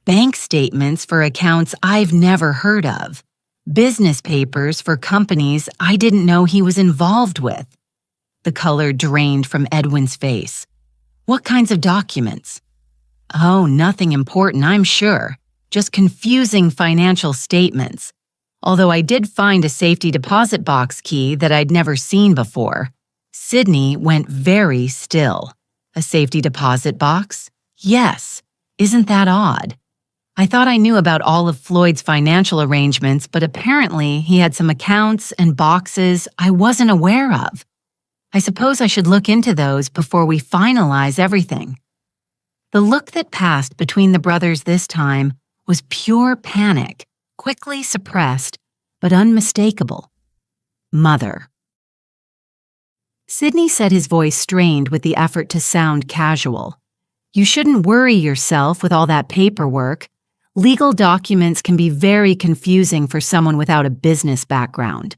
S1: Bank statements for accounts I've never heard of. Business papers for companies I didn't know he was involved with." The color drained from Edwin's face. "What kinds of documents?" "Oh, nothing important, I'm sure. Just confusing financial statements. Although I did find a safety deposit box key that I'd never seen before." Sydney went very still. "A safety deposit box?" "Yes. Isn't that odd? I thought I knew about all of Floyd's financial arrangements, but apparently he had some accounts and boxes I wasn't aware of. I suppose I should look into those before we finalize everything." The look that passed between the brothers this time was pure panic, quickly suppressed, but unmistakable. "Mother." Sydney said, his voice strained with the effort to sound casual. "You shouldn't worry yourself with all that paperwork. Legal documents can be very confusing for someone without a business background.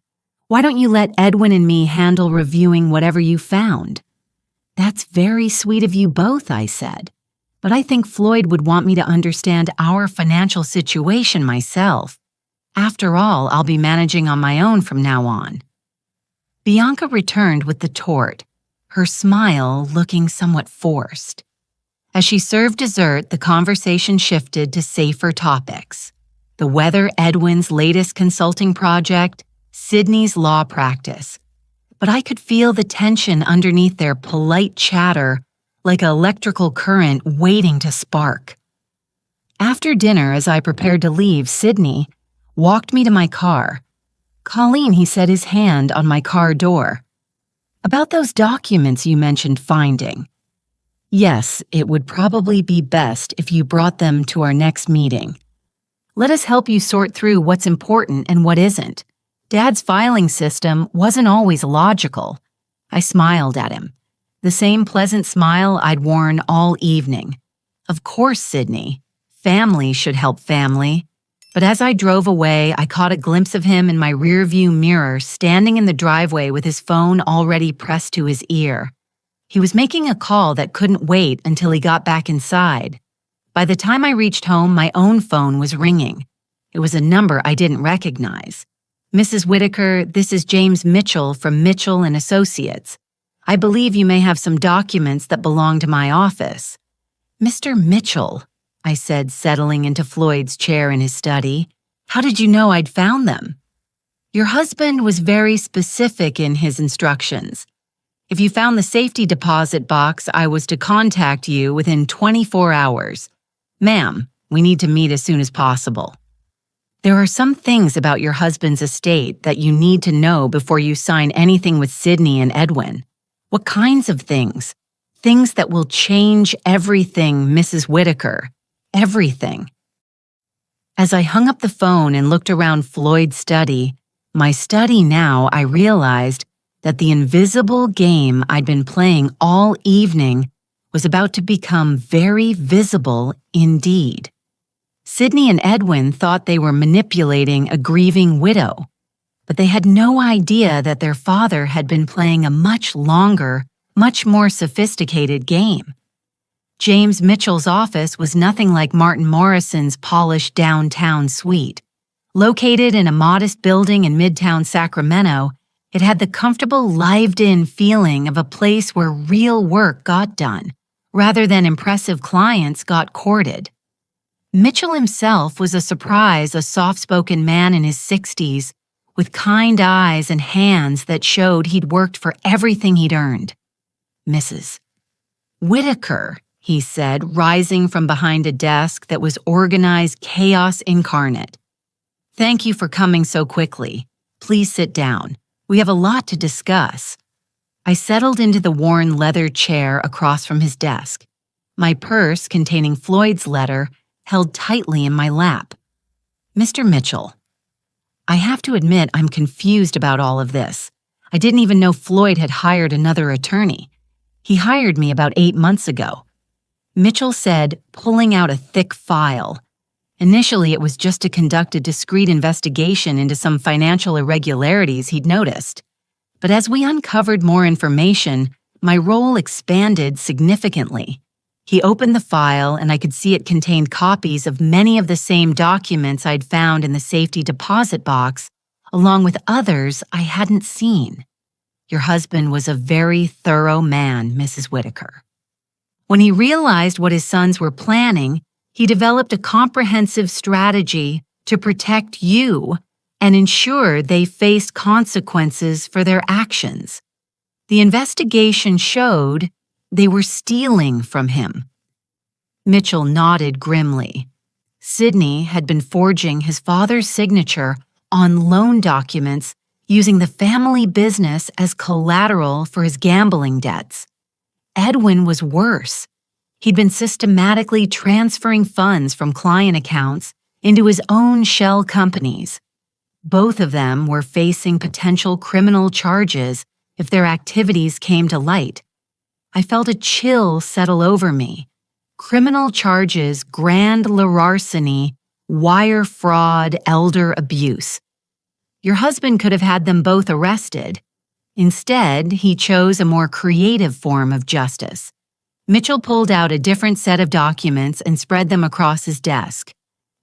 S1: Why don't you let Edwin and me handle reviewing whatever you found?" "That's very sweet of you both," I said. "But I think Floyd would want me to understand our financial situation myself. After all, I'll be managing on my own from now on." Bianca returned with the torte, her smile looking somewhat forced. As she served dessert, the conversation shifted to safer topics. The weather, Edwin's latest consulting project, Sydney's law practice, but I could feel the tension underneath their polite chatter like an electrical current waiting to spark. After dinner, as I prepared to leave, Sydney walked me to my car. "Colleen," he set his hand on my car door. "About those documents you mentioned finding. Yes, it would probably be best if you brought them to our next meeting. Let us help you sort through what's important and what isn't. Dad's filing system wasn't always logical." I smiled at him, the same pleasant smile I'd worn all evening. Of course, Sydney. Family should help family. But as I drove away, I caught a glimpse of him in my rearview mirror, standing in the driveway with his phone already pressed to his ear. He was making a call that couldn't wait until he got back inside. By the time I reached home, my own phone was ringing. It was a number I didn't recognize. "Mrs. Whitaker, this is James Mitchell from Mitchell and Associates. I believe you may have some documents that belong to my office." "Mr. Mitchell," I said, settling into Floyd's chair in his study. "How did you know I'd found them?" "Your husband was very specific in his instructions. If you found the safety deposit box, I was to contact you within 24 hours. Ma'am, we need to meet as soon as possible. There are some things about your husband's estate that you need to know before you sign anything with Sydney and Edwin." "What kinds of things?" "Things that will change everything, Mrs. Whitaker. Everything." As I hung up the phone and looked around Floyd's study, my study now, I realized that the invisible game I'd been playing all evening was about to become very visible indeed. Sydney and Edwin thought they were manipulating a grieving widow, but they had no idea that their father had been playing a much longer, much more sophisticated game. James Mitchell's office was nothing like Martin Morrison's polished downtown suite. Located in a modest building in Midtown Sacramento, it had the comfortable, lived-in feeling of a place where real work got done, rather than impressive clients got courted. Mitchell himself was a surprise, a soft-spoken man in his 60s, with kind eyes and hands that showed he'd worked for everything he'd earned. "Mrs. Whitaker," he said, rising from behind a desk that was organized chaos incarnate. "Thank you for coming so quickly. Please sit down. We have a lot to discuss." I settled into the worn leather chair across from his desk, my purse containing Floyd's letter held tightly in my lap. "Mr. Mitchell, I have to admit I'm confused about all of this. I didn't even know Floyd had hired another attorney. He hired me about 8 months ago." Mitchell said, pulling out a thick file. Initially, it was just to conduct a discreet investigation into some financial irregularities he'd noticed. But as we uncovered more information, my role expanded significantly. He opened the file, and I could see it contained copies of many of the same documents I'd found in the safety deposit box, along with others I hadn't seen. "Your husband was a very thorough man, Mrs. Whitaker. When he realized what his sons were planning, he developed a comprehensive strategy to protect you and ensure they faced consequences for their actions. The investigation showed they were stealing from him." Mitchell nodded grimly. Sydney had been forging his father's signature on loan documents using the family business as collateral for his gambling debts. Edwin was worse. He'd been systematically transferring funds from client accounts into his own shell companies. Both of them were facing potential criminal charges if their activities came to light. I felt a chill settle over me. Criminal charges, grand larceny, wire fraud, elder abuse. Your husband could have had them both arrested. Instead, he chose a more creative form of justice. Mitchell pulled out a different set of documents and spread them across his desk.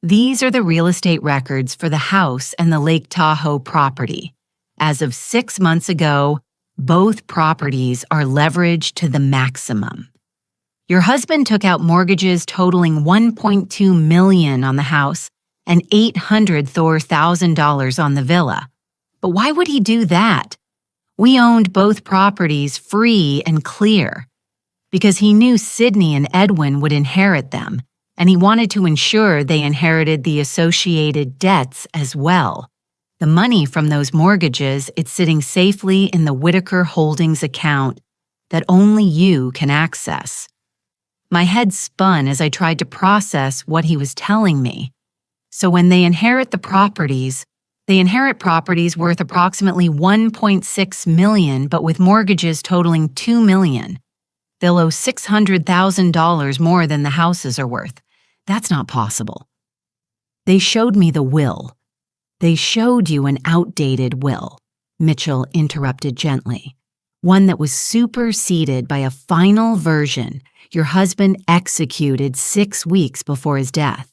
S1: "These are the real estate records for the house and the Lake Tahoe property. As of 6 months ago, both properties are leveraged to the maximum. Your husband took out mortgages totaling $1.2 million on the house and $800,000 on the villa. But why would he do that? We owned both properties free and clear because he knew Sydney and Edwin would inherit them, and he wanted to ensure they inherited the associated debts as well. The money from those mortgages, it's sitting safely in the Whitaker Holdings account that only you can access. My head spun as I tried to process what he was telling me. So when they inherit the properties, they inherit properties worth approximately $1.6 million, but with mortgages totaling $2 million. They'll owe $600,000 more than the houses are worth. That's not possible. They showed me the will. They showed you an outdated will, Mitchell interrupted gently. One that was superseded by a final version your husband executed 6 weeks before his death.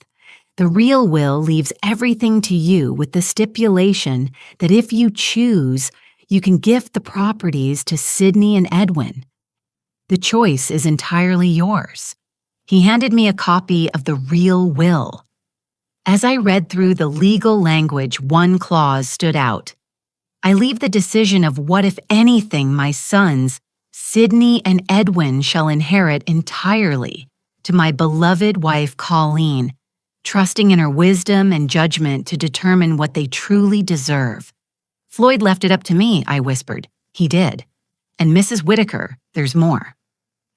S1: The real will leaves everything to you with the stipulation that if you choose, you can gift the properties to Sydney and Edwin. The choice is entirely yours. He handed me a copy of the real will. As I read through the legal language, one clause stood out. I leave the decision of what, if anything, my sons, Sydney and Edwin, shall inherit entirely to my beloved wife, Colleen, trusting in her wisdom and judgment to determine what they truly deserve. Floyd left it up to me, I whispered. He did. And Mrs. Whitaker, there's more.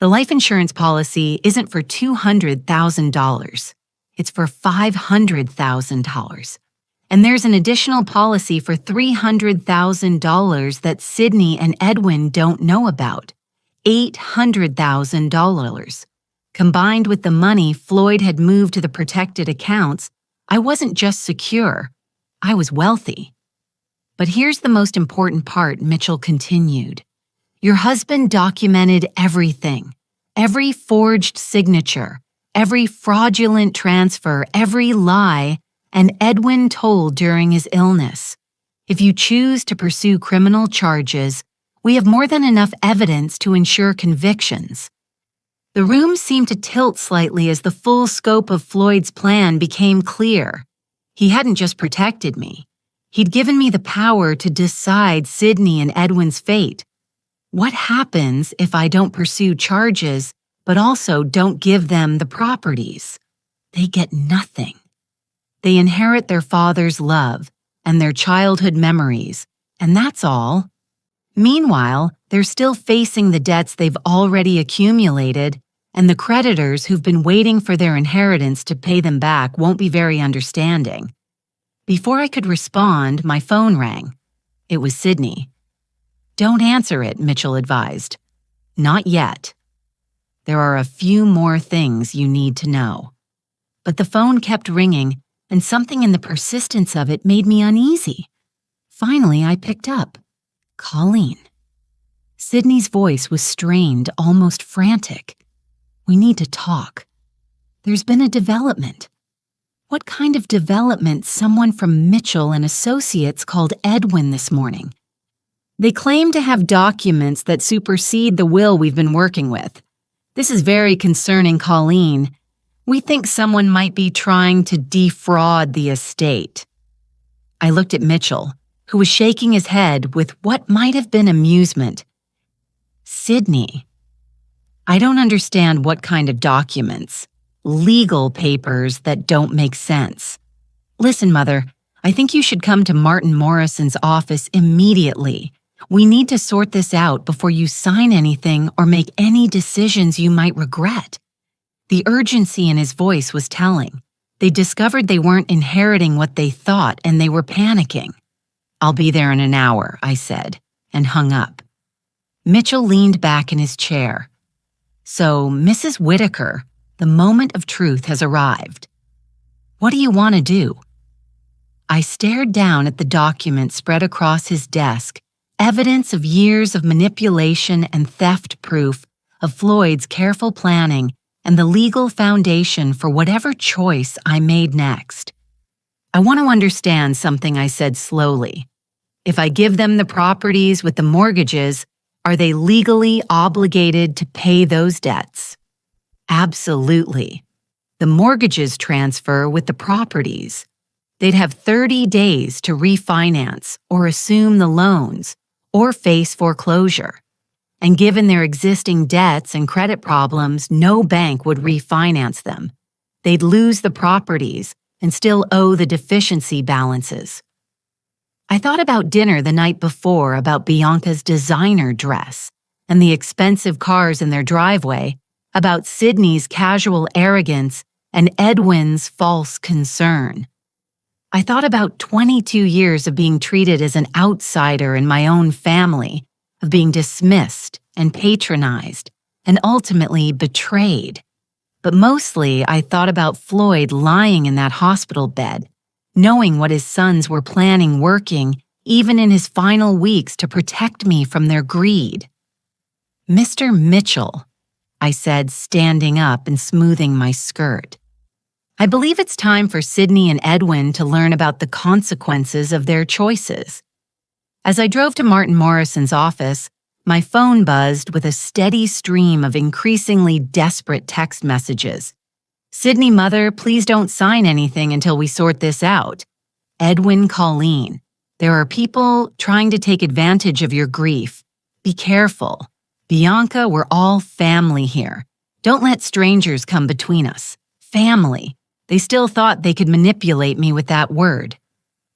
S1: The life insurance policy isn't for $200,000. It's for $500,000. And there's an additional policy for $300,000 that Sydney and Edwin don't know about. $800,000. Combined with the money Floyd had moved to the protected accounts, I wasn't just secure, I was wealthy. But here's the most important part, Mitchell continued. Your husband documented everything, every forged signature, every fraudulent transfer, every lie, and Edwin told during his illness. If you choose to pursue criminal charges, we have more than enough evidence to ensure convictions. The room seemed to tilt slightly as the full scope of Floyd's plan became clear. He hadn't just protected me. He'd given me the power to decide Sydney and Edwin's fate. What happens if I don't pursue charges, but also don't give them the properties? They get nothing. They inherit their father's love and their childhood memories, and that's all. Meanwhile, they're still facing the debts they've already accumulated, and the creditors who've been waiting for their inheritance to pay them back won't be very understanding. Before I could respond, my phone rang. It was Sydney. Don't answer it, Mitchell advised. Not yet. There are a few more things you need to know. But the phone kept ringing, and something in the persistence of it made me uneasy. Finally, I picked up. Colleen. Sydney's voice was strained, almost frantic. We need to talk. There's been a development. What kind of development? Someone from Mitchell and Associates called Edwin this morning. They claim to have documents that supersede the will we've been working with. This is very concerning, Colleen. We think someone might be trying to defraud the estate. I looked at Mitchell, who was shaking his head with what might have been amusement. Sydney. I don't understand what kind of documents. Legal papers that don't make sense. Listen, Mother, I think you should come to Martin Morrison's office immediately. We need to sort this out before you sign anything or make any decisions you might regret. The urgency in his voice was telling. They discovered they weren't inheriting what they thought, and they were panicking. I'll be there in an hour, I said, and hung up. Mitchell leaned back in his chair. So, Mrs. Whitaker, the moment of truth has arrived. What do you want to do? I stared down at the document spread across his desk, evidence of years of manipulation and theft, proof of Floyd's careful planning and the legal foundation for whatever choice I made next. I want to understand something, I said slowly. If I give them the properties with the mortgages, are they legally obligated to pay those debts? Absolutely. The mortgages transfer with the properties. They'd have 30 days to refinance or assume the loans or face foreclosure. And given their existing debts and credit problems, no bank would refinance them. They'd lose the properties and still owe the deficiency balances. I thought about dinner the night before, about Bianca's designer dress and the expensive cars in their driveway, about Sydney's casual arrogance and Edwin's false concern. I thought about 22 years of being treated as an outsider in my own family, of being dismissed and patronized, and ultimately betrayed. But mostly, I thought about Floyd lying in that hospital bed, knowing what his sons were planning, working, even in his final weeks, to protect me from their greed. "Mr. Mitchell," I said, standing up and smoothing my skirt. "I believe it's time for Sydney and Edwin to learn about the consequences of their choices." As I drove to Martin Morrison's office, my phone buzzed with a steady stream of increasingly desperate text messages. "Sydney, mother, please don't sign anything until we sort this out." "Edwin, Colleen, there are people trying to take advantage of your grief. Be careful. Bianca, we're all family here. Don't let strangers come between us. Family." They still thought they could manipulate me with that word.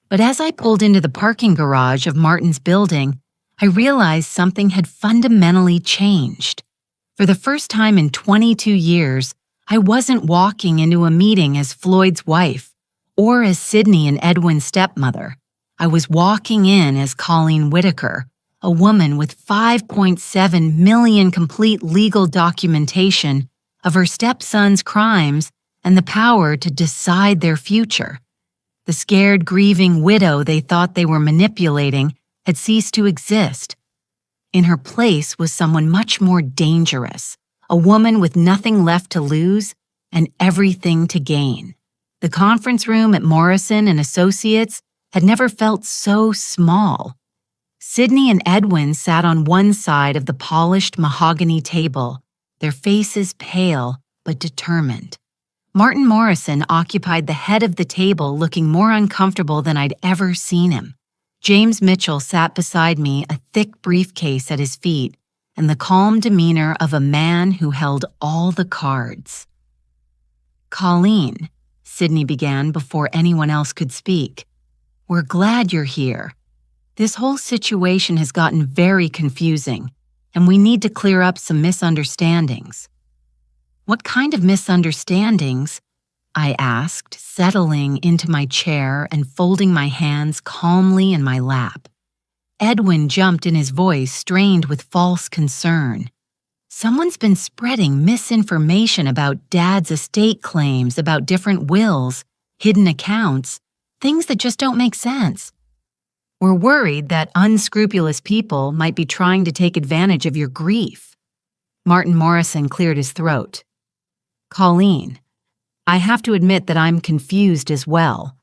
S1: But as I pulled into the parking garage of Martin's building, I realized something had fundamentally changed. For the first time in 22 years, I wasn't walking into a meeting as Floyd's wife or as Sydney and Edwin's stepmother. I was walking in as Colleen Whitaker, a woman with 5.7 million complete legal documentation of her stepson's crimes and the power to decide their future. The scared, grieving widow they thought they were manipulating had ceased to exist. In her place was someone much more dangerous, a woman with nothing left to lose and everything to gain. The conference room at Morrison and Associates had never felt so small. Sydney and Edwin sat on one side of the polished mahogany table, their faces pale but determined. Martin Morrison occupied the head of the table, looking more uncomfortable than I'd ever seen him. James Mitchell sat beside me, a thick briefcase at his feet, and the calm demeanor of a man who held all the cards. "Colleen," Sydney began before anyone else could speak, "we're glad you're here. This whole situation has gotten very confusing, and we need to clear up some misunderstandings." "What kind of misunderstandings?" I asked, settling into my chair and folding my hands calmly in my lap. Edwin jumped in, his voice strained with false concern. "Someone's been spreading misinformation about Dad's estate claims, about different wills, hidden accounts, things that just don't make sense. We're worried that unscrupulous people might be trying to take advantage of your grief." Martin Morrison cleared his throat. "Colleen, I have to admit that I'm confused as well.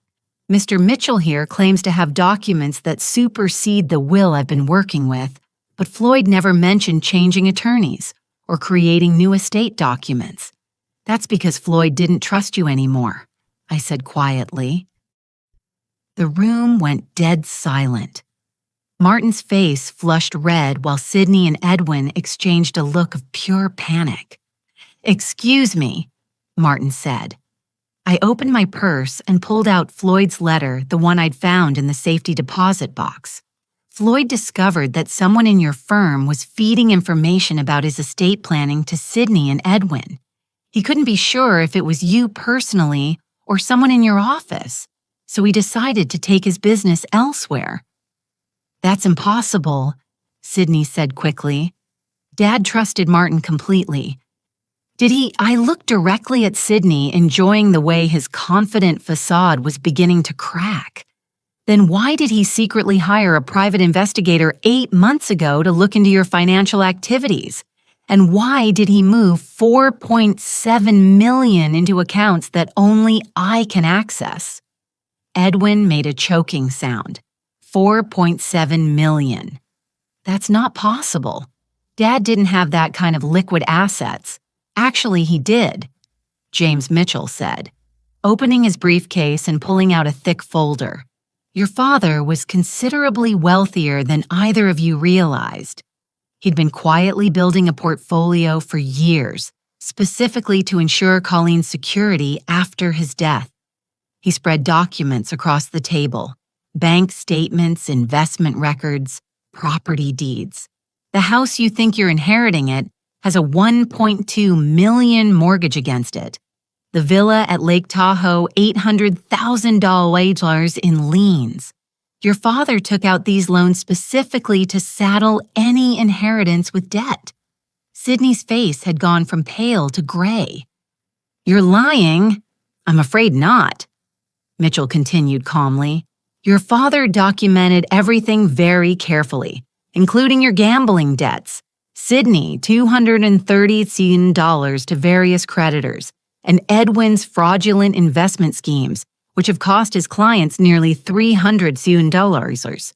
S1: Mr. Mitchell here claims to have documents that supersede the will I've been working with, but Floyd never mentioned changing attorneys or creating new estate documents. That's because Floyd didn't trust you anymore," I said quietly. The room went dead silent. Martin's face flushed red while Sydney and Edwin exchanged a look of pure panic. "Excuse me," Martin said. I opened my purse and pulled out Floyd's letter, the one I'd found in the safety deposit box. "Floyd discovered that someone in your firm was feeding information about his estate planning to Sydney and Edwin. He couldn't be sure if it was you personally or someone in your office, so he decided to take his business elsewhere." "That's impossible," Sydney said quickly. "Dad trusted Martin completely. Did he?" I looked directly at Sydney, enjoying the way his confident facade was beginning to crack. "Then why did he secretly hire a private investigator 8 months ago to look into your financial activities? And why did he move $4.7 million into accounts that only I can access?" Edwin made a choking sound. $4.7 million. "That's not possible. Dad didn't have that kind of liquid assets. Actually, he did," James Mitchell said. opening his briefcase and pulling out a thick folder. Your father was considerably wealthier than either of you realized. He'd been quietly building a portfolio for years, specifically to ensure Colleen's security after his death. He spread documents across the table: bank statements, investment records, property deeds. The house you think you're inheriting it has a $1.2 million mortgage against it. The villa at Lake Tahoe, $800,000 in liens. Your father took out these loans specifically to saddle any inheritance with debt. Sydney's face had gone from pale to gray. You're lying. I'm afraid not. Mitchell continued calmly. Your father documented everything very carefully, including your gambling debts. Sydney, $230,000 to various creditors, and Edwin's fraudulent investment schemes, which have cost his clients nearly $300,000.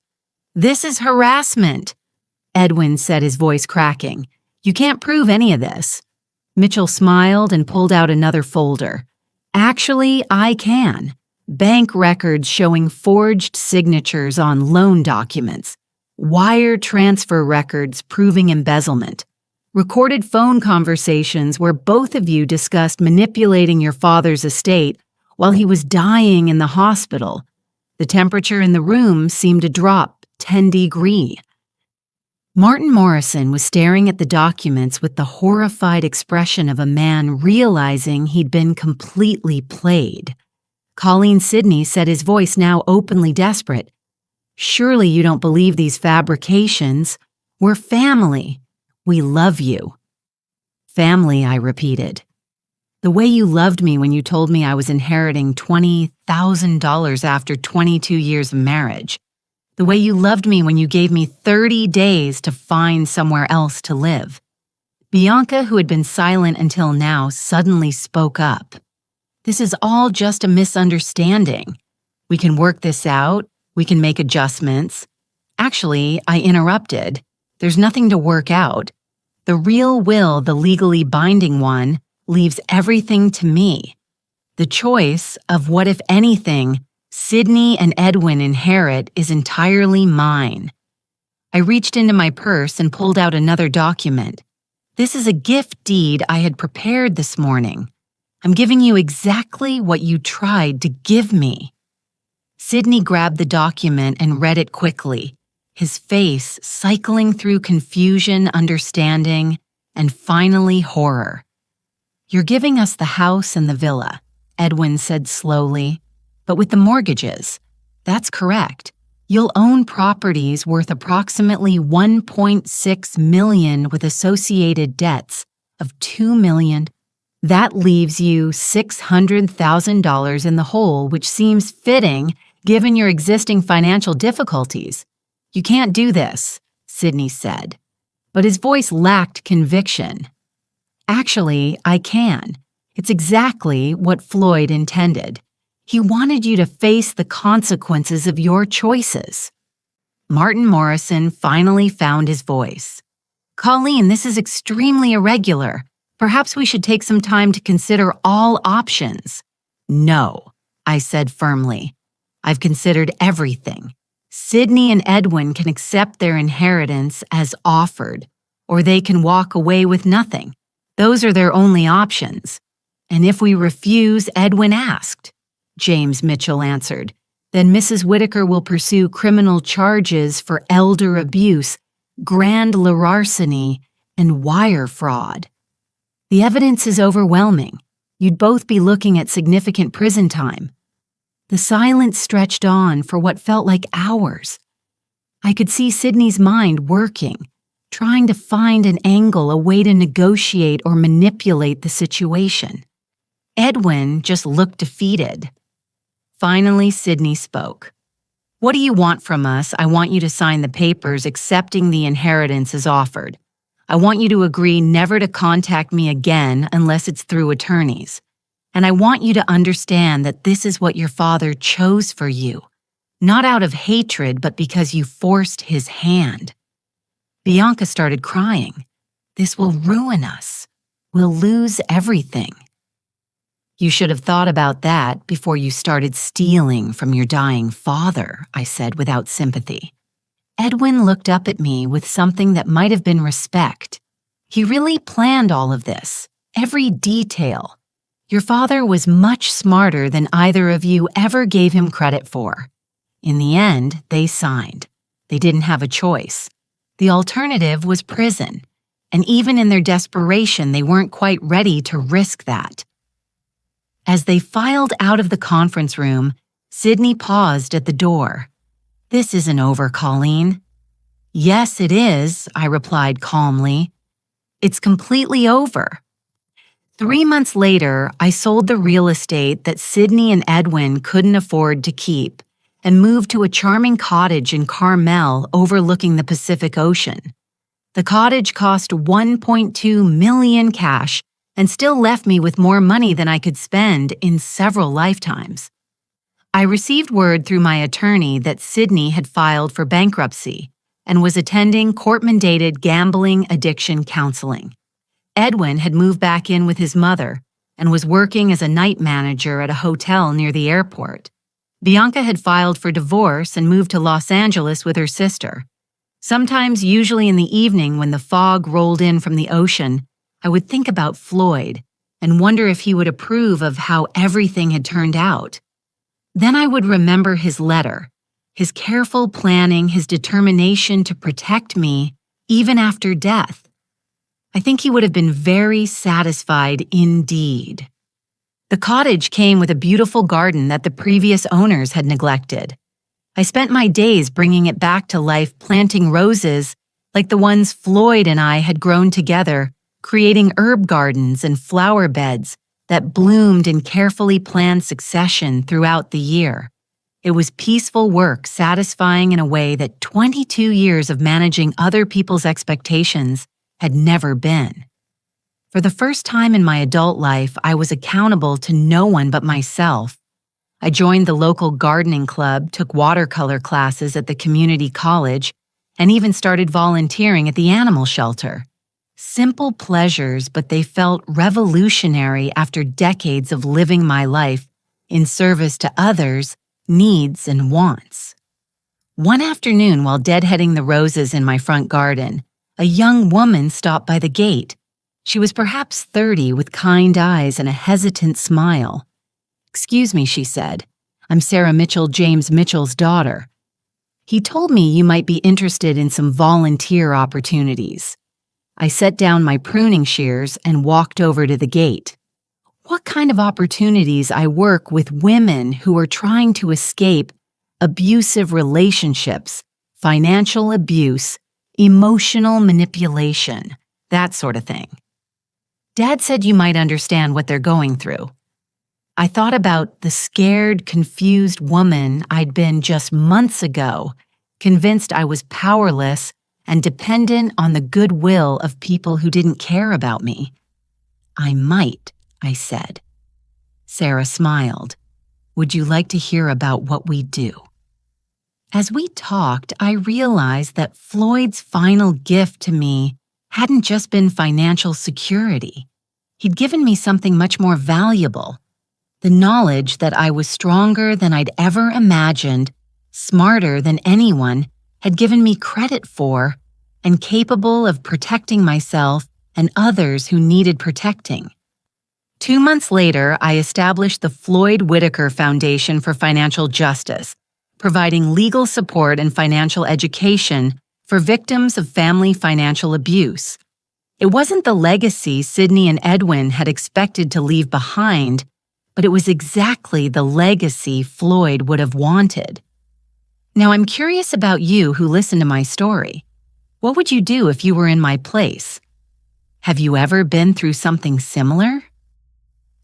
S1: This is harassment, Edwin said, his voice cracking. You can't prove any of this. Mitchell smiled and pulled out another folder. Actually, I can. Bank records showing forged signatures on loan documents, wire transfer records proving embezzlement, recorded phone conversations where both of you discussed manipulating your father's estate while he was dying in the hospital. The temperature in the room seemed to drop 10 degrees. Martin Morrison was staring at the documents with the horrified expression of a man realizing he'd been completely played. Colleen Sidney said, his voice now openly desperate. Surely you don't believe these fabrications. We're family. We love you. Family, I repeated. The way you loved me when you told me I was inheriting $20,000 after 22 years of marriage. The way you loved me when you gave me 30 days to find somewhere else to live. Bianca, who had been silent until now, suddenly spoke up. This is all just a misunderstanding. We can work this out. We can make adjustments. Actually, I interrupted. There's nothing to work out. The real will, the legally binding one, leaves everything to me. The choice of what, if anything, Sydney and Edwin inherit is entirely mine. I reached into my purse and pulled out another document. This is a gift deed I had prepared this morning. I'm giving you exactly what you tried to give me. Sydney grabbed the document and read it quickly, his face cycling through confusion, understanding, and finally horror. You're giving us the house and the villa, Edwin said slowly, but with the mortgages. That's correct. You'll own properties worth approximately $1.6 million with associated debts of $2 million. That leaves you $600,000 in the hole, which seems fitting given your existing financial difficulties. You can't do this, Sydney said, but his voice lacked conviction. Actually, I can. It's exactly what Floyd intended. He wanted you to face the consequences of your choices. Martin Morrison finally found his voice. Colleen, this is extremely irregular. Perhaps we should take some time to consider all options. No, I said firmly. I've considered everything. Sydney and Edwin can accept their inheritance as offered, or they can walk away with nothing. Those are their only options. And if we refuse, Edwin asked. James Mitchell answered. Then Mrs. Whitaker will pursue criminal charges for elder abuse, grand larceny, and wire fraud. The evidence is overwhelming. You'd both be looking at significant prison time. The silence stretched on for what felt like hours. I could see Sydney's mind working, trying to find an angle, a way to negotiate or manipulate the situation. Edwin just looked defeated. Finally, Sydney spoke. What do you want from us? I want you to sign the papers accepting the inheritance as offered. I want you to agree never to contact me again unless it's through attorneys. And I want you to understand that this is what your father chose for you, not out of hatred, but because you forced his hand. Bianca started crying. This will ruin us. We'll lose everything. You should have thought about that before you started stealing from your dying father, I said without sympathy. Edwin looked up at me with something that might have been respect. He really planned all of this, every detail. Your father was much smarter than either of you ever gave him credit for. In the end, they signed. They didn't have a choice. The alternative was prison, and even in their desperation, they weren't quite ready to risk that. As they filed out of the conference room, Sydney paused at the door. "This isn't over, Colleen." "Yes, it is," I replied calmly. "It's completely over." 3 months later, I sold the real estate that Sydney and Edwin couldn't afford to keep and moved to a charming cottage in Carmel overlooking the Pacific Ocean. The cottage cost $1.2 million cash and still left me with more money than I could spend in several lifetimes. I received word through my attorney that Sydney had filed for bankruptcy and was attending court-mandated gambling addiction counseling. Edwin had moved back in with his mother and was working as a night manager at a hotel near the airport. Bianca had filed for divorce and moved to Los Angeles with her sister. Sometimes, usually in the evening when the fog rolled in from the ocean, I would think about Floyd and wonder if he would approve of how everything had turned out. Then I would remember his letter, his careful planning, his determination to protect me even after death. I think he would have been very satisfied indeed. The cottage came with a beautiful garden that the previous owners had neglected. I spent my days bringing it back to life, planting roses like the ones Floyd and I had grown together, creating herb gardens and flower beds that bloomed in carefully planned succession throughout the year. It was peaceful work, satisfying in a way that 22 years of managing other people's expectations had never been. For the first time in my adult life, I was accountable to no one but myself. I joined the local gardening club, took watercolor classes at the community college, and even started volunteering at the animal shelter. Simple pleasures, but they felt revolutionary after decades of living my life in service to others' needs and wants. One afternoon, while deadheading the roses in my front garden, a young woman stopped by the gate. She was perhaps 30 with kind eyes and a hesitant smile. "Excuse me," she said. "I'm Sarah Mitchell, James Mitchell's daughter. He told me you might be interested in some volunteer opportunities." I set down my pruning shears and walked over to the gate. What kind of opportunities? I work with women who are trying to escape abusive relationships, financial abuse, emotional manipulation, that sort of thing. Dad said you might understand what they're going through. I thought about the scared, confused woman I'd been just months ago, convinced I was powerless and dependent on the goodwill of people who didn't care about me. "I might," I said. Sarah smiled. "Would you like to hear about what we do?" As we talked, I realized that Floyd's final gift to me hadn't just been financial security. He'd given me something much more valuable, the knowledge that I was stronger than I'd ever imagined, smarter than anyone had given me credit for, and capable of protecting myself and others who needed protecting. 2 months later, I established the Floyd Whitaker Foundation for Financial Justice, providing legal support and financial education for victims of family financial abuse. It wasn't the legacy Sydney and Edwin had expected to leave behind, but it was exactly the legacy Floyd would have wanted. Now, I'm curious about you who listen to my story. What would you do if you were in my place? Have you ever been through something similar?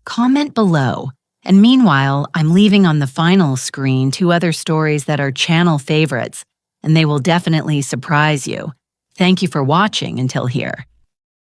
S1: Comment below. And meanwhile, I'm leaving on the final screen 2 other stories that are channel favorites, and they will definitely surprise you. Thank you for watching until here.